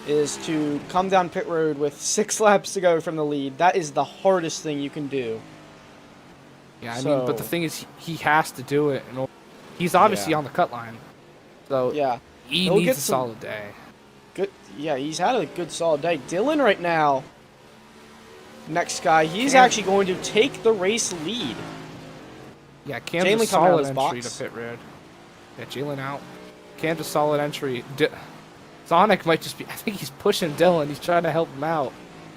S1: is to come down pit road with 6 laps to go from the lead. That is the hardest thing you can do.
S2: Yeah, I mean, but the thing is, he has to do it. He's obviously on the cut line. So
S1: yeah,
S2: he needs a solid day.
S1: Good. Yeah, he's had a good solid day. Dylan right now, next guy, he's actually going to take the race lead.
S2: Yeah, Cam's a solid entry to pit road. Yeah, Jalen out. Cam's a solid entry. Sonic might just be, I think he's pushing Dylan. He's trying to help him out.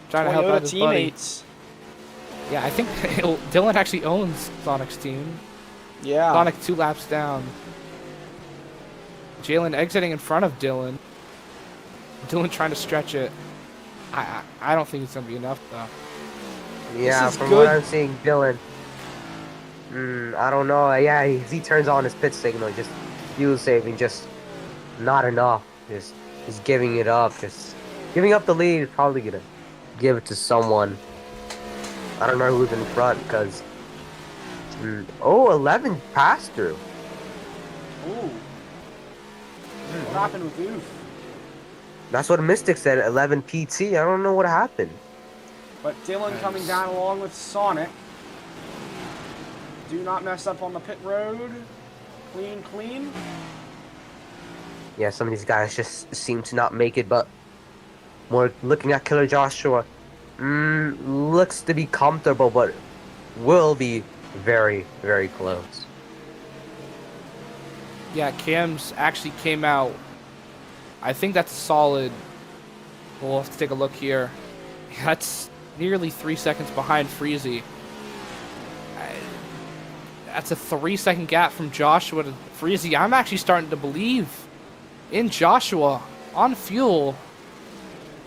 S2: Trying to help out his teammates. Buddy. Yeah, I think Dylan actually owns Sonic's team.
S1: Yeah.
S2: Sonic 2 laps down. Jalen exiting in front of Dylan. Dylan trying to stretch it. I don't think it's going to be enough, though.
S3: Yeah, from what I'm seeing, Dylan. I don't know. Yeah, he turns on his pit signal. Just fuel saving, just not enough. Just giving it up. Just giving up the lead. Probably going to give it to someone. I don't know who's in front, because... 11 pass through.
S1: Ooh. What happened with Oof?
S3: That's what Mystic said. 11 PT. I don't know what happened.
S1: But Dylan coming down along with Sonic. Do not mess up on the pit road. Clean, clean.
S3: Yeah, some of these guys just seem to not make it, but more looking at Killer Joshua, looks to be comfortable, but will be very, very close.
S2: Yeah, Cam's actually came out. I think that's solid. We'll have to take a look here. That's nearly 3 seconds behind Freezy. That's a 3-second gap from Joshua to Freezy. I'm actually starting to believe in Joshua on fuel.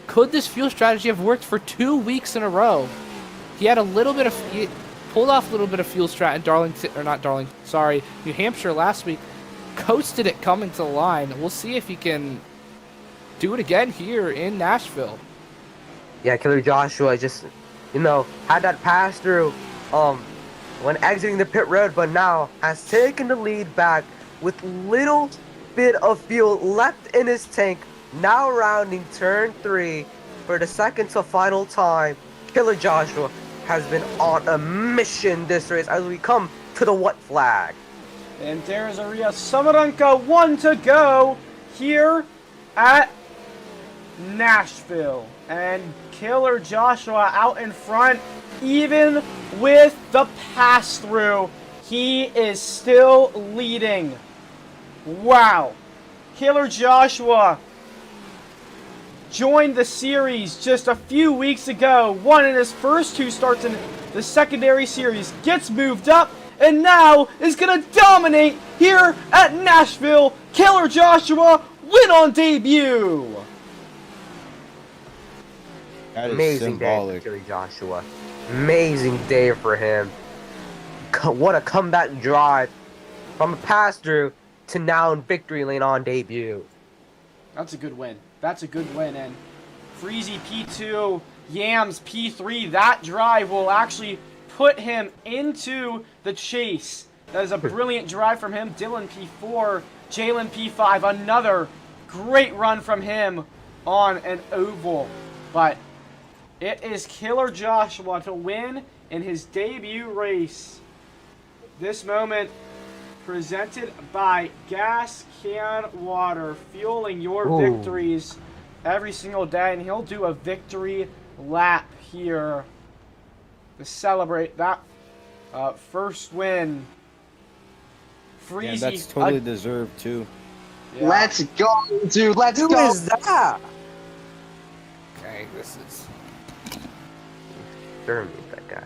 S2: Could this fuel strategy have worked for 2 weeks in a row? He had he pulled off a little bit of fuel strat in New Hampshire last week. Coasted it coming to the line. We'll see if he can do it again here in Nashville.
S3: Yeah, Killer Joshua just, had that pass through when exiting the pit road, but now has taken the lead back with little bit of fuel left in his tank. Now rounding turn 3 for the second to final time. Killer Joshua has been on a mission this race as we come to the what flag.
S1: And there's Aria Samaranka, 1 to go here at Nashville. And Killer Joshua out in front, even with the pass-through, he is still leading. Wow. Killer Joshua joined the series just a few weeks ago, won in his first 2 starts in the secondary series, gets moved up, and now is going to dominate here at Nashville. Killer Joshua, win on debut.
S9: That is
S3: Amazing
S9: symbolic.
S3: day for Killer Joshua. Amazing day for him. What a comeback drive from a pass-through to now in victory lane on debut.
S1: That's a good win. That's a good win. And Freezy P2, Yams P3, that drive will actually put him into the chase. That is a brilliant drive from him. Dylan P4, Jalen P5, another great run from him on an oval. But it is Killer Joshua to win in his debut race. This moment presented by Gas Can Water, fueling your victories every single day. And he'll do a victory lap here to celebrate that first win. Freezy.
S5: Yeah, that's totally deserved too.
S1: Yeah.
S8: Let's go, dude. Let's go.
S3: Who is that?
S2: Okay, this is...
S3: Sure, that guy.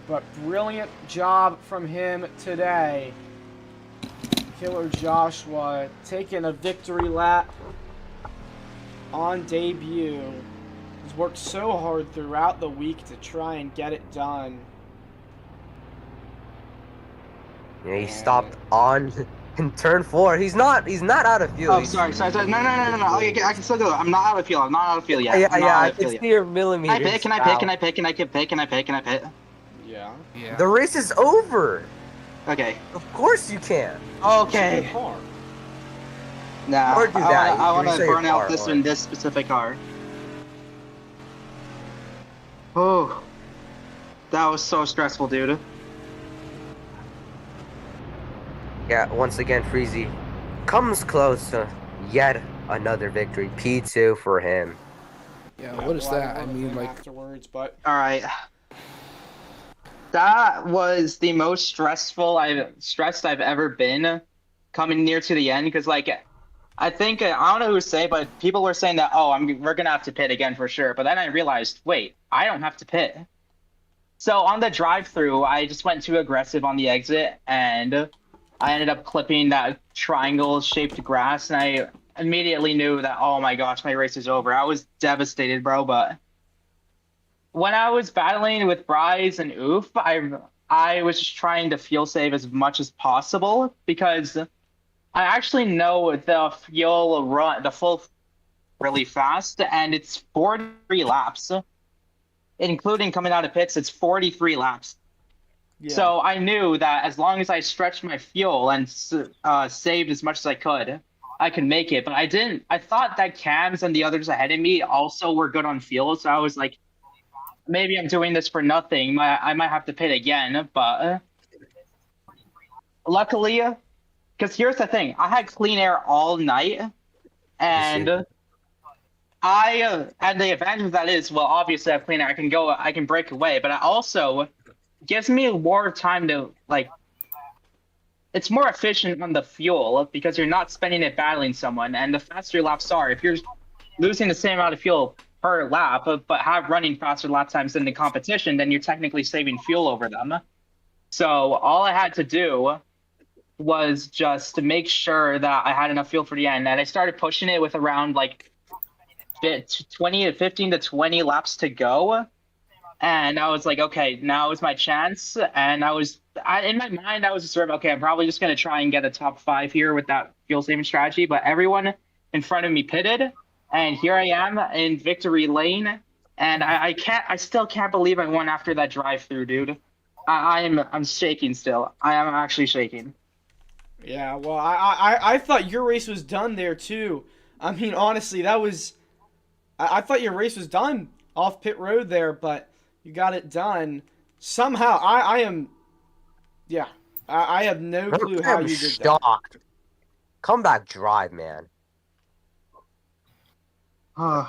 S1: But brilliant job from him today. Killer Joshua taking a victory lap on debut. He's worked so hard throughout the week to try and get it done.
S3: Yeah, he stopped on in turn 4. He's not out of fuel.
S8: Oh, sorry. No. I can still go. I'm not out of fuel. I'm not out of fuel yet.
S3: Yeah, I can see your millimeters.
S8: Can I pit?
S1: Yeah.
S3: The race is over.
S8: Okay.
S3: Of course you can.
S8: Okay. Nah,
S3: Or do that.
S8: I want
S3: You
S8: to
S3: say
S8: burn out
S3: car,
S8: this
S3: or-
S8: in this specific car. Oh, that was so stressful, dude.
S3: Yeah, once again, Freezy comes close to yet another victory. P2 for him.
S2: Yeah, what is that? I mean, like...
S1: Afterwards, but...
S8: All right. That was the most stressed I've ever been coming near to the end, because like I think I don't know who to say, but people were saying that we're gonna have to pit again for sure. But then I realized, wait, I don't have to pit. So on the drive-through, I just went too aggressive on the exit, and I ended up clipping that triangle-shaped grass, and I immediately knew that, oh my gosh, my race is over. I was devastated, bro. But when I was battling with Bryce and Oof, I was just trying to fuel save as much as possible, because I actually know the fuel run, the full really fast, and it's 43 laps. Including coming out of pits, it's 43 laps. Yeah. So I knew that as long as I stretched my fuel and saved as much as I could, I can make it. But I didn't. I thought that Cams and the others ahead of me also were good on fuel, so I was like, maybe I'm doing this for nothing. I might have to pit again, but luckily, because here's the thing, I had clean air all night, and and the advantage of that is, well, obviously I have clean air. I can break away, but it also gives me more time to like. It's more efficient on the fuel because you're not spending it battling someone, and the faster your laps are, if you're losing the same amount of fuel per lap, but have running faster lap times than the competition, then you're technically saving fuel over them. So all I had to do was just to make sure that I had enough fuel for the end, and I started pushing it with around like 15 to 20 laps to go. And I was like, okay, now is my chance. And in my mind, I was just sort of, okay, I'm probably just going to try and get a top 5 here with that fuel saving strategy. But everyone in front of me pitted. And here I am in victory lane. And I still can't believe I won after that drive through, dude. I'm shaking still. I am actually shaking.
S1: Yeah, well, I thought your race was done there too. I mean, honestly, that was. I thought your race was done off pit road there, but you got it done somehow. I am. Yeah, I have no clue how you did that.
S3: Shocked. Comeback drive, man.
S1: Well,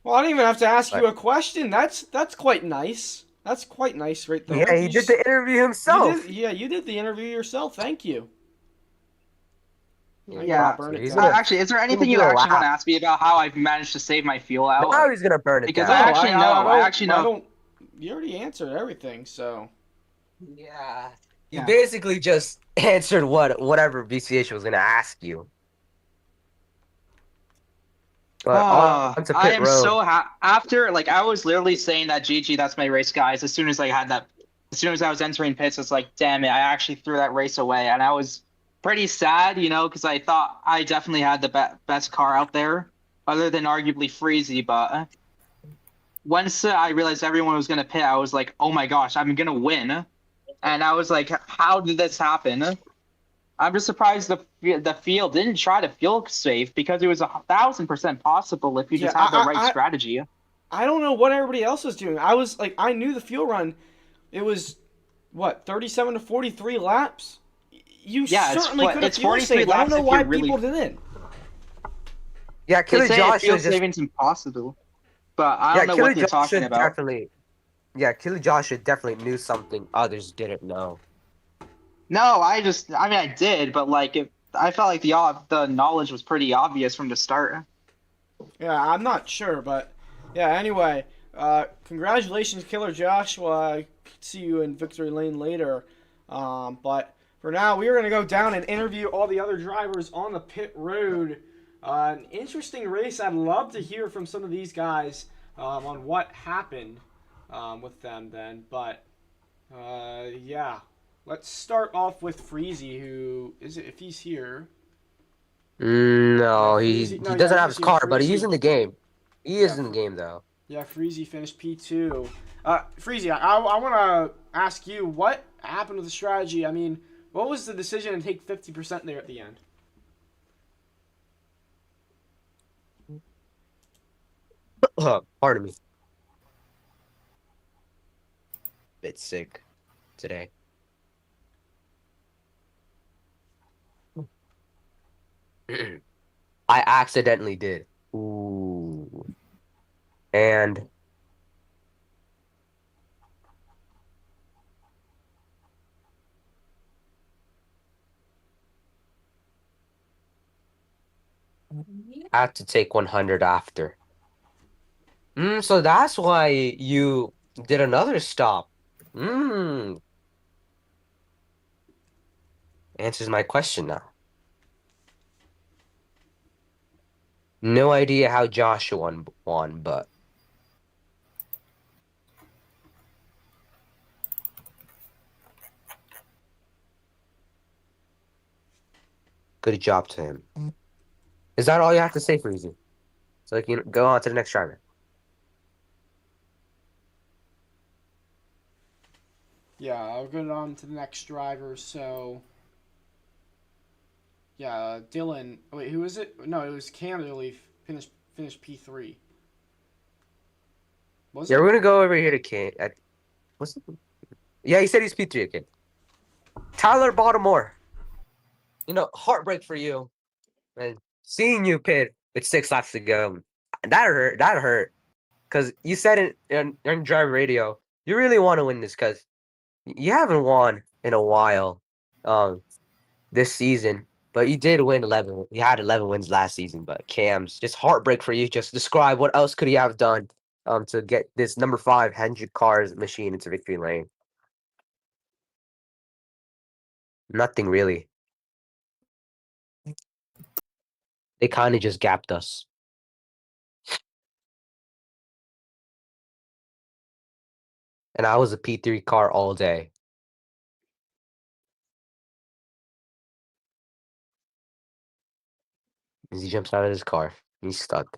S1: I didn't even have to ask you a question. That's quite nice. That's quite nice right there.
S3: Yeah, he did the interview himself.
S1: You did the interview yourself. Thank you.
S8: Yeah. Actually, is there anything you actually want to ask me about how I've managed to save my fuel out?
S3: Now he's gonna burn it
S8: because
S3: down.
S8: I actually know. I actually know.
S1: You already answered everything, so.
S3: Yeah. You basically just answered whatever BCH was gonna ask you. But onto
S8: I
S3: pit
S8: am
S3: road.
S8: so after I was literally saying that GG, that's my race, guys. As soon as I was entering pits, it's like, damn it, I actually threw that race away, and I was pretty sad, because I thought I definitely had the best car out there, other than arguably Freezy. But once I realized everyone was gonna pit, I was like, oh my gosh, I'm gonna win, and I was like, how did this happen? I'm just surprised the field didn't try to fuel save, because it was 1,000% possible if you just had the right strategy.
S1: I don't know what everybody else was doing. I was like, I knew the fuel run. It was what, 37 to 43 laps. You certainly could have fuel saved. I don't know why people didn't.
S3: Yeah, Killer Josh
S8: fuel
S3: is just...
S8: saving's impossible, but I don't know what you're talking about.
S3: Killer Josh definitely knew something others didn't know.
S8: No, I did, but I felt like the knowledge was pretty obvious from the start.
S1: Yeah, I'm not sure, but yeah. Anyway, congratulations, Killer Josh. Well, I see you in victory lane later. But for now, we are going to go down and interview all the other drivers on the pit road. An interesting race. I'd love to hear from some of these guys on what happened with them then. But yeah. Let's start off with Freezy, who is it? If he's here.
S3: No, he doesn't have his car, but he's in the game. He is in the game though.
S1: Yeah, Freezy finished P2. Freezy, I want to ask you what happened with the strategy. I mean, what was the decision to take 50% there at the end?
S3: Pardon me. Bit sick today. I accidentally did. Ooh. And I had to take 100 after. So that's why you did another stop. Answers my question now. No idea how Joshua won, but good job to him. Is that all you have to say, Freezy? So you can go on to the next driver.
S1: Yeah, I'll go on to the next driver. So Yeah, Dylan. Wait, who was it? No, it was Cam that really finished P3. Was
S3: Yeah,
S1: it?
S3: we're gonna go over here to King. What's it? Yeah, he said he's P3 again. Tyler Baltimore. Heartbreak for you. And seeing you pit with 6 laps to go, that hurt. That hurt. Because you said in driver radio, you really want to win this because you haven't won in a while this season. But you did win 11. You had 11 wins last season. But Cam's just heartbreak for you. Just describe what else could he have done to get this number 5 Hendrick Cars machine into victory lane. Nothing really. They kind of just gapped us. And I was a P3 car all day. As he jumps out of his car, he's stuck.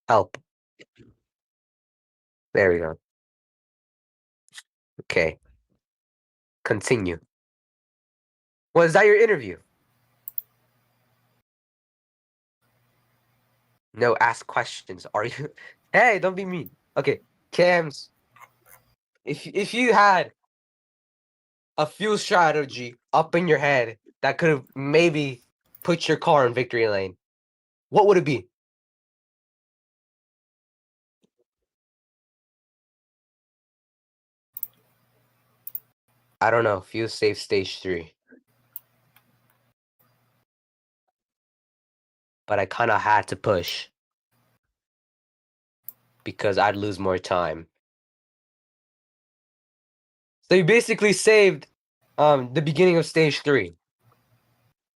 S3: Help. There we go. Okay. Continue. Was that your interview? No, ask questions. Are you? Hey, don't be mean. Okay, Cams. If you had a fuel strategy up in your head that could have maybe put your car in victory lane, what would it be? I don't know. Fuel safe stage 3. But I kind of had to push because I'd lose more time. So you basically saved the beginning of stage 3.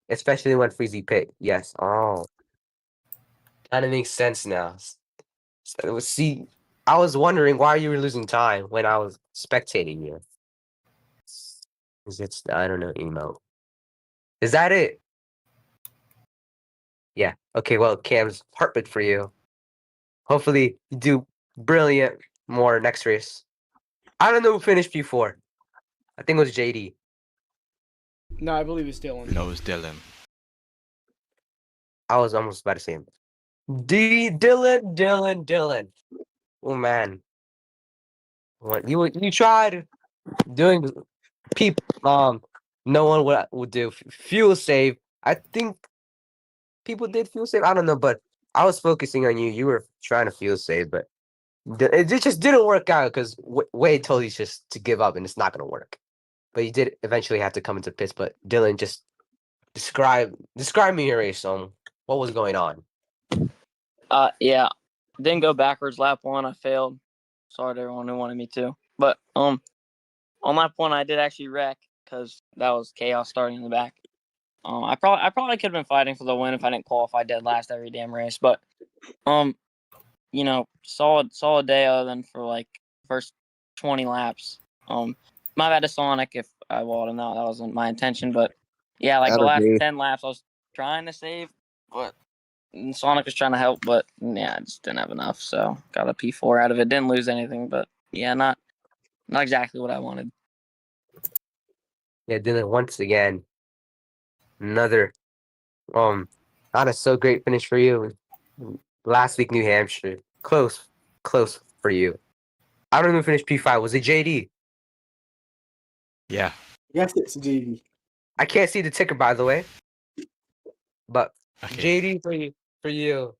S3: Especially when Freezy pit. Yes. Oh. Kind of makes sense now. See, I was wondering why you were losing time when I was spectating you. Is it? I don't know, emote. Is that it? Yeah. Okay, well, Cam's heartbeat for you. Hopefully you do brilliant more next race. I don't know who finished P4. I think it was JD.
S1: No, I believe it's Dylan.
S9: No, it's Dylan.
S3: I was almost about to say him. Dylan. Oh man. What you tried doing people no one would do fuel save. I think people did fuel save. I don't know, but I was focusing on you. You were trying to fuel save, but it just didn't work out because Wade told you just to give up and it's not gonna work. But you did eventually have to come into pits. But Dylan, just describe me your race. What was going on?
S13: Yeah, didn't go backwards. Lap 1, I failed. Sorry to everyone who wanted me to. But on lap 1, I did actually wreck because that was chaos starting in the back. I probably could have been fighting for the win if I didn't qualify dead last every damn race. But solid day other than for like first 20 laps. My bad to Sonic if I walled him out. That wasn't my intention. But yeah, like the
S10: That'll
S13: last
S10: be.
S13: 10 laps, I was trying to save, but Sonic was trying to help, but yeah, I just didn't have enough. So got a P4 out of it. Didn't lose anything, but yeah, not exactly what I wanted.
S3: Yeah, Dylan, once again, another not a so great finish for you. Last week, New Hampshire, close for you. I don't even finish P5. Was it JD?
S9: Yeah.
S6: Yes, it's JD.
S3: I can't see the ticker, by the way. But
S9: Okay.
S3: JD for you.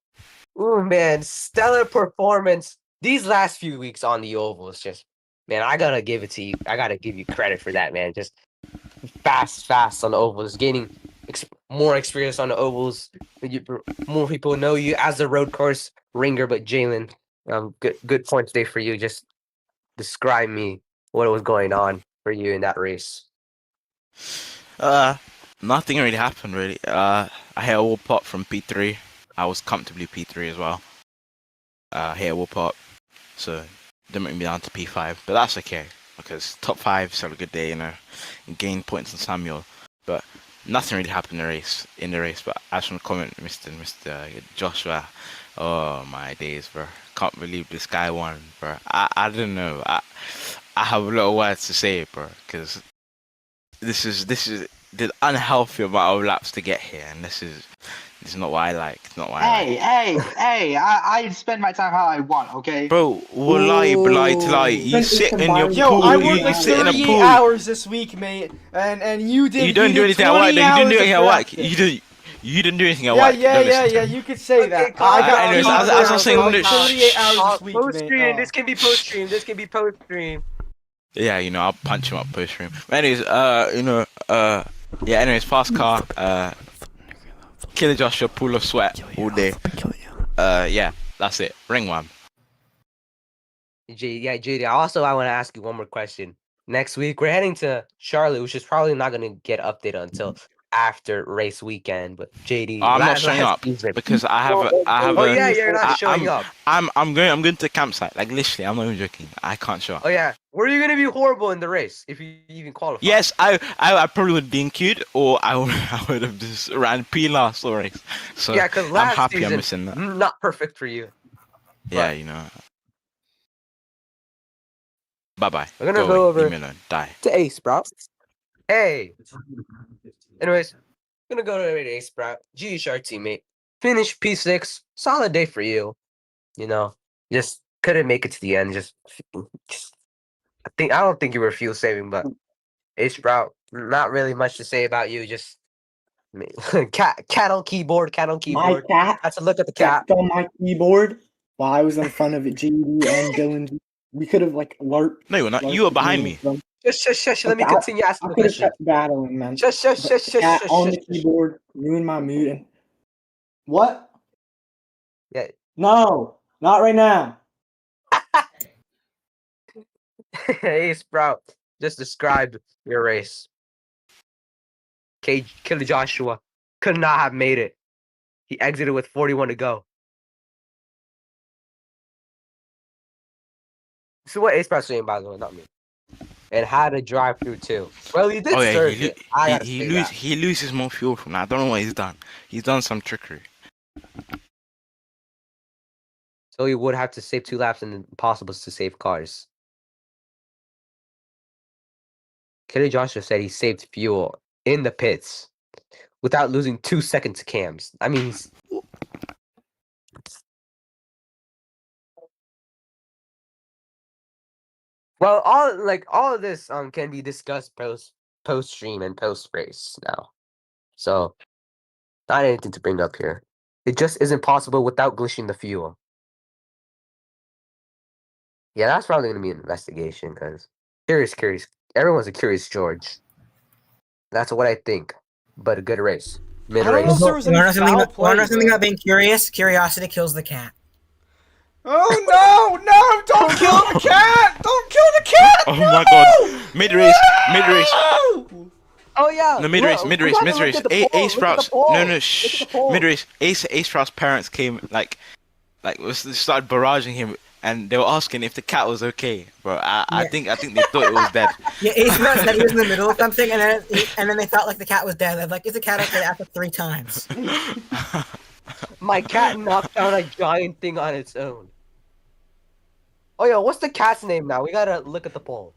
S3: Ooh, man, stellar performance. These last few weeks on the oval is just, man, I gotta give it to you. I gotta give you credit for that, man. Just fast on the ovals, gaining more experience on the ovals. More people know you as a road course ringer. But Jalen, good point today for you. Just describe me what was going on for you in that race.
S9: Nothing really happened really. I hit a wall pop from P3. I was comfortably P3 as well. Hit a wall pop, so didn't bring me down to P5, but that's okay because top 5 had a good day, and gained points on Samuel. But nothing really happened in the race. But I just want to comment, Mr. Joshua. Oh my days, bro! Can't believe this guy won, bro. I don't know. I have a lot of words to say, bro, because this is the unhealthy amount of laps to get here, and this is not what I like. It's not what I like.
S8: Hey! I spend my time how I want. Okay.
S9: Bro, lie. You sit in your
S1: Yo,
S9: pool.
S1: I worked
S9: You
S1: like
S9: sit in a
S1: 38
S9: pool.
S1: hours this week, mate, and you did.
S9: You don't do
S1: did
S9: anything at work.
S1: 20
S9: Then you didn't do
S1: hours of
S9: anything at work.
S1: practice.
S9: You didn't do anything at
S1: Yeah,
S9: work. Don't listen to
S1: yeah.
S9: him.
S1: You could say that.
S3: calm
S1: I got
S3: down,
S9: anyways,
S1: paid
S3: calm
S9: as I
S1: for,
S9: was
S3: down,
S9: saying,
S1: for
S9: I'm
S1: like
S9: gonna
S1: 38 hours this week,
S3: post
S1: mate.
S3: stream. This can be post stream. This can be post stream.
S9: Yeah, I'll punch him up post stream. But anyways, yeah. Anyways, fast car. Killer Joshua, pool of sweat all day. Yeah, that's it. Ringworm.
S3: JD. Also, I want to ask you one more question. Next week, we're heading to Charlotte, which is probably not going to get updated until after race weekend. But JD,
S9: I'm not showing up because I have
S3: Oh yeah, you're not showing up.
S9: I'm going to the campsite. Like literally, I'm not even joking. I can't show up.
S3: Oh yeah, were you gonna be horrible in the race if you even qualified?
S9: Yes, I probably would be queued, or I would have just ran P last race. So
S3: yeah, because
S9: I'm
S3: last
S9: happy
S3: season,
S9: I'm missing that.
S3: not perfect for you.
S9: Yeah, Bye bye.
S3: We're gonna go over
S9: Leave me alone. Die.
S3: to Ace Sprout. Hey. Anyways, gonna go to Ace Sprout. G Shark teammate. Finish P6. Solid day for you. Just couldn't make it to the end. Just I don't think you were fuel saving, but Ace Sprout, not really much to say about you. Just cat on keyboard.
S14: My cat
S3: That's a look at the cat.
S14: stepped on my keyboard while I was in front of GD and Dylan. We could have
S9: No, you were not. You were behind me.
S3: Shush. Let me continue asking the
S14: I could have
S3: question.
S14: kept battling, man.
S3: Shush.
S14: Cat on the keyboard ruined my mood. And what?
S3: Yeah.
S14: No, not right now.
S3: Hey, Sprout, just describe your race. Killer Joshua could not have made it. He exited with 41 to go. This is what Ace Sprout's saying, by the way, not me. And had to drive through too. Well, he did serve it.
S9: He loses more fuel from that. I don't know what he's done. He's done some trickery.
S3: So he would have to save 2 laps and impossible to save cars. Killer Joshua said he saved fuel in the pits without losing 2 seconds to cams. I mean, well, all of this can be discussed post stream and post race now. So not anything to bring up here. It just isn't possible without glitching the fuel. Yeah, that's probably gonna be an investigation because curious. Everyone's a curious George. That's what I think. But a good race. Mid
S1: I don't know
S3: race.
S1: if there was any foul play.
S12: Wanna know something about being curious? Curiosity kills the cat.
S1: Oh no! Don't kill the cat! Don't kill the cat!
S9: Oh my god! Mid race.
S3: Oh yeah.
S9: No, mid race. Ace Sprouts. No, shh. Mid race. Ace Sprouts' parents came like started barraging him, and they were asking if the cat was okay, bro. I think they thought it was dead.
S12: Yeah, Ace Sprout said he was in the middle of something, and then they thought like the cat was dead. They're like, "Is the cat okay?" After 3 times.
S3: My cat knocked down a giant thing on its own. Oh yeah, what's the cat's name now? We gotta look at the poll.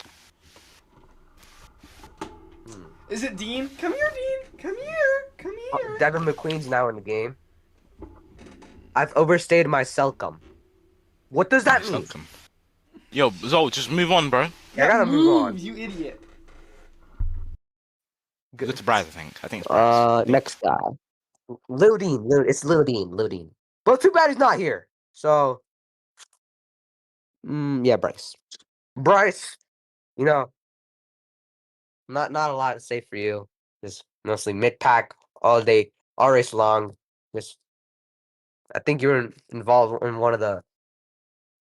S1: Is it Dean? Come here, Dean. Come here.
S3: Devin McQueen's now in the game. I've overstayed my Selcom. What does that mean?
S9: Yo, Zol, just move on, bro.
S3: Yeah, I gotta move on.
S1: You idiot.
S9: Go to Bryce, I think it's Bryce.
S3: Next guy. Lil Dean. It's Lil Dean. But too bad he's not here. So, yeah, Bryce. Not a lot to say for you. Just mostly mid pack all day, all race long. Just, I think you were involved in one of the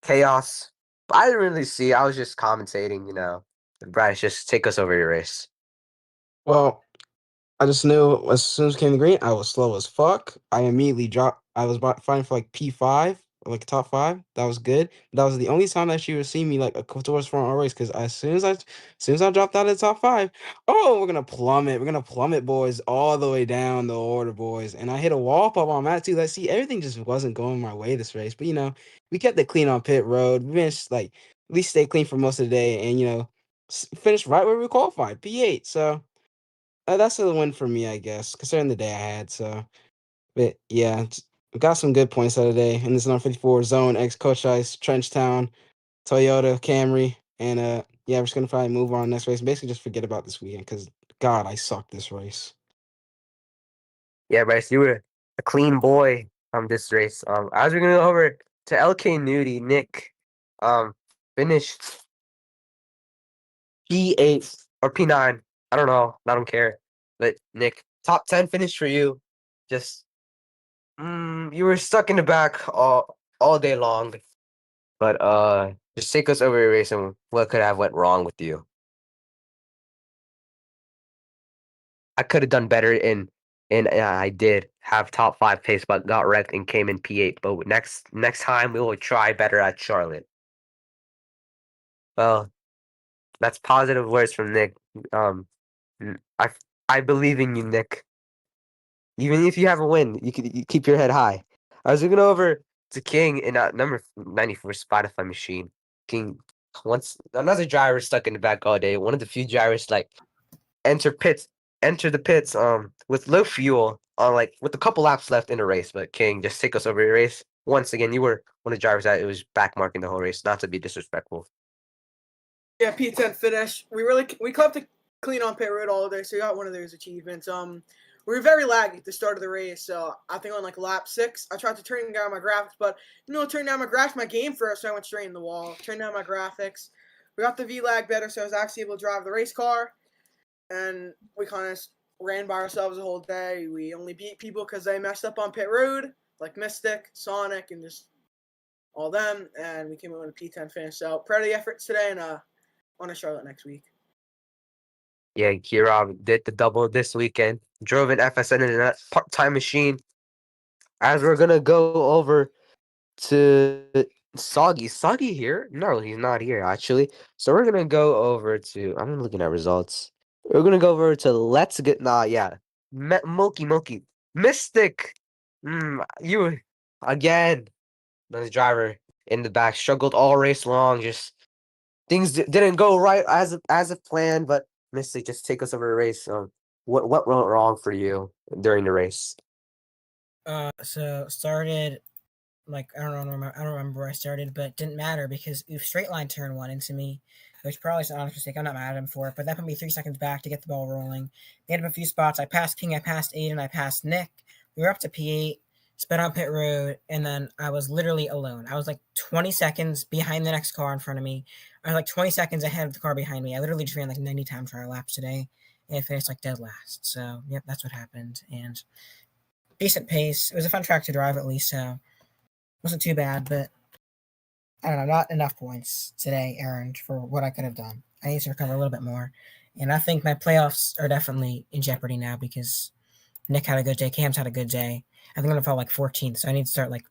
S3: chaos. But I didn't really see. I was just commentating. Bryce, just take us over your race.
S14: Well, I just knew as soon as it came to green, I was slow as fuck. I immediately dropped. I was fighting for like P5, or like top 5. That was good. That was the only time that she would see me like towards front of race. Because as soon as I dropped out of the top 5, we're gonna plummet. We're gonna plummet, boys, all the way down the order, boys. And I hit a wall pop on that too. Let's see, everything just wasn't going my way this race. But we kept it clean on pit road. We finished like least stay clean for most of the day and, finish right where we qualified, P8. So that's a win for me, I guess, considering the day I had. So, but yeah, got some good points out of the day in this number 54 zone, X Coach Ice, Trenchtown, Toyota, Camry. And yeah, we're just going to probably move on next race. Basically, just forget about this weekend because, God, I sucked this race.
S3: Yeah, Bryce, you were a clean boy on this race. As we're gonna go over to LK Nudie, Nick, finished P8 or P9. I don't know. I don't care. But Nick, top 10 finish for you. Just you were stuck in the back all day long. But just take us over your race and what could have went wrong with you. I could have done better and I did have top 5 pace, but got wrecked and came in P8. But next time we will try better at Charlotte. Well, that's positive words from Nick. I I believe in you, Nick. Even if you have a win, you keep your head high. I was looking over to King in number 94 Spotify machine. King, once another driver stuck in the back all day. One of the few drivers like enter the pits with low fuel on like with a couple laps left in the race. But King, just take us over your race. Once again, you were one of the drivers that it was back marking the whole race. Not to be disrespectful.
S6: Yeah, P10 finish. We clubbed to clean on pit road all day, so we got one of those achievements. We were very laggy at the start of the race, so I think on like lap 6, I tried to turn down my graphics, but turn down my graphics, my game first, so I went straight in the wall. Turned down my graphics. We got the V-lag better, so I was actually able to drive the race car, and we kind of ran by ourselves the whole day. We only beat people because they messed up on pit road, like Mystic, Sonic, and just all them, and we came in with a P10 finish. So proud of the efforts today, and on to Charlotte next week.
S3: Yeah, Kirov did the double this weekend. Drove an FSN in a part-time machine. As we're gonna go over to Soggy. Soggy here? No, he's not here actually. So we're gonna go over to. I'm looking at results. We're gonna go over to Let's Get. Nah, yeah, Moki Mystic. You again. The driver in the back struggled all race long. Just things didn't go right as planned. But Mystic, just take us over the race. What went wrong for you during the race?
S12: So started like I don't remember where I started, but it didn't matter because Oof straight line turn 1 into me, which probably is an honest mistake. I'm not mad at him for it, but that put me 3 seconds back to get the ball rolling. Made up a few spots. I passed King, I passed Aiden, I passed Nick. We were up to P8, sped on pit road, and then I was literally alone. I was like 20 seconds behind the next car in front of me. I was like 20 seconds ahead of the car behind me. I literally just ran like 90 time trial laps today and finished like dead last. So yep, that's what happened. And decent pace. It was a fun track to drive at least, so wasn't too bad, but I don't know, not enough points today earned for what I could have done. I need to recover a little bit more. And I think my playoffs are definitely in jeopardy now because Nick had a good day, Cam's had a good day. I think I'm gonna fall like 14th, so I need to start like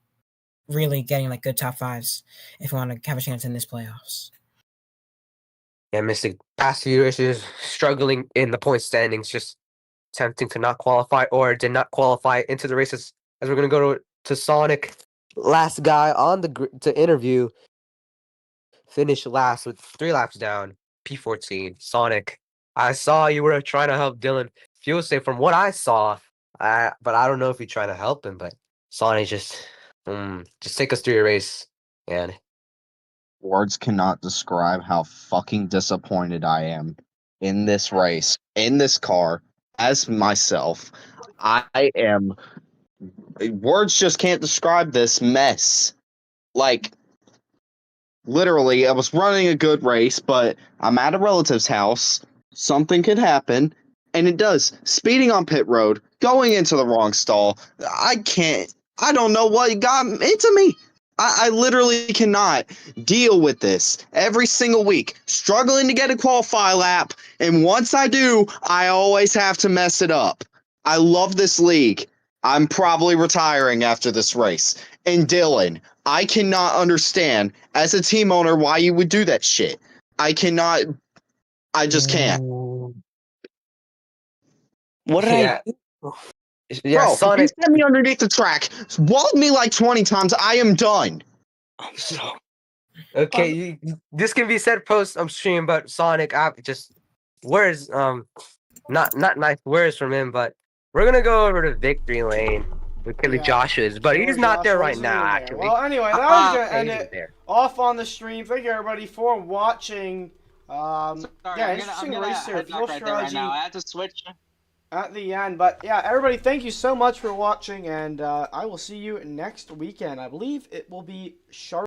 S12: really getting like good top 5s if I want to have a chance in this playoffs.
S3: Yeah, Mystic past few races struggling in the point standings, just attempting to not qualify or did not qualify into the races. As we're gonna go to Sonic, last guy on to interview, finished last with 3 laps down. P14. Sonic, I saw you were trying to help Dylan fuel safe from what I saw. But I don't know if you're trying to help him. But Sonic, just take us through your race, and
S10: Words cannot describe how fucking disappointed I am in this race, in this car, as myself. I am. Words just can't describe this mess. Like, literally, I was running a good race, but I'm at a relative's house. Something could happen, and it does. Speeding on pit road, going into the wrong stall. I can't. I don't know what got into me. I literally cannot deal with this every single week. Struggling to get a qualify lap, and once I do, I always have to mess it up. I love this league. I'm probably retiring after this race. And Dylan, I cannot understand as a team owner why you would do that shit. I cannot. I just can't. What did
S3: yeah,
S10: I?
S3: yeah,
S10: Bro, you
S3: Sonic.
S10: set me underneath the track, walled me like 20 times. I am done.
S3: I'm so Okay, this can be said post stream, but Sonic, I just words not nice words from him, but we're gonna go over to victory lane with Kelly
S1: Yeah.
S3: Joshua, but he's
S1: George
S3: not there
S1: Joshua
S3: right
S1: isn't
S3: now.
S1: even there.
S3: Actually,
S1: Well, anyway, that was gonna
S3: okay,
S1: end
S3: he's
S1: it
S3: there.
S1: off on the stream. Thank you everybody for watching.
S8: Sorry,
S1: Yeah,
S8: I'm
S1: interesting
S8: gonna
S1: race here.
S8: head
S1: Fuel
S8: back right there right
S1: strategy
S8: now. I had to switch.
S1: at the end, but yeah, everybody, thank you so much for watching, and I will see you next weekend. I believe it will be Sharp.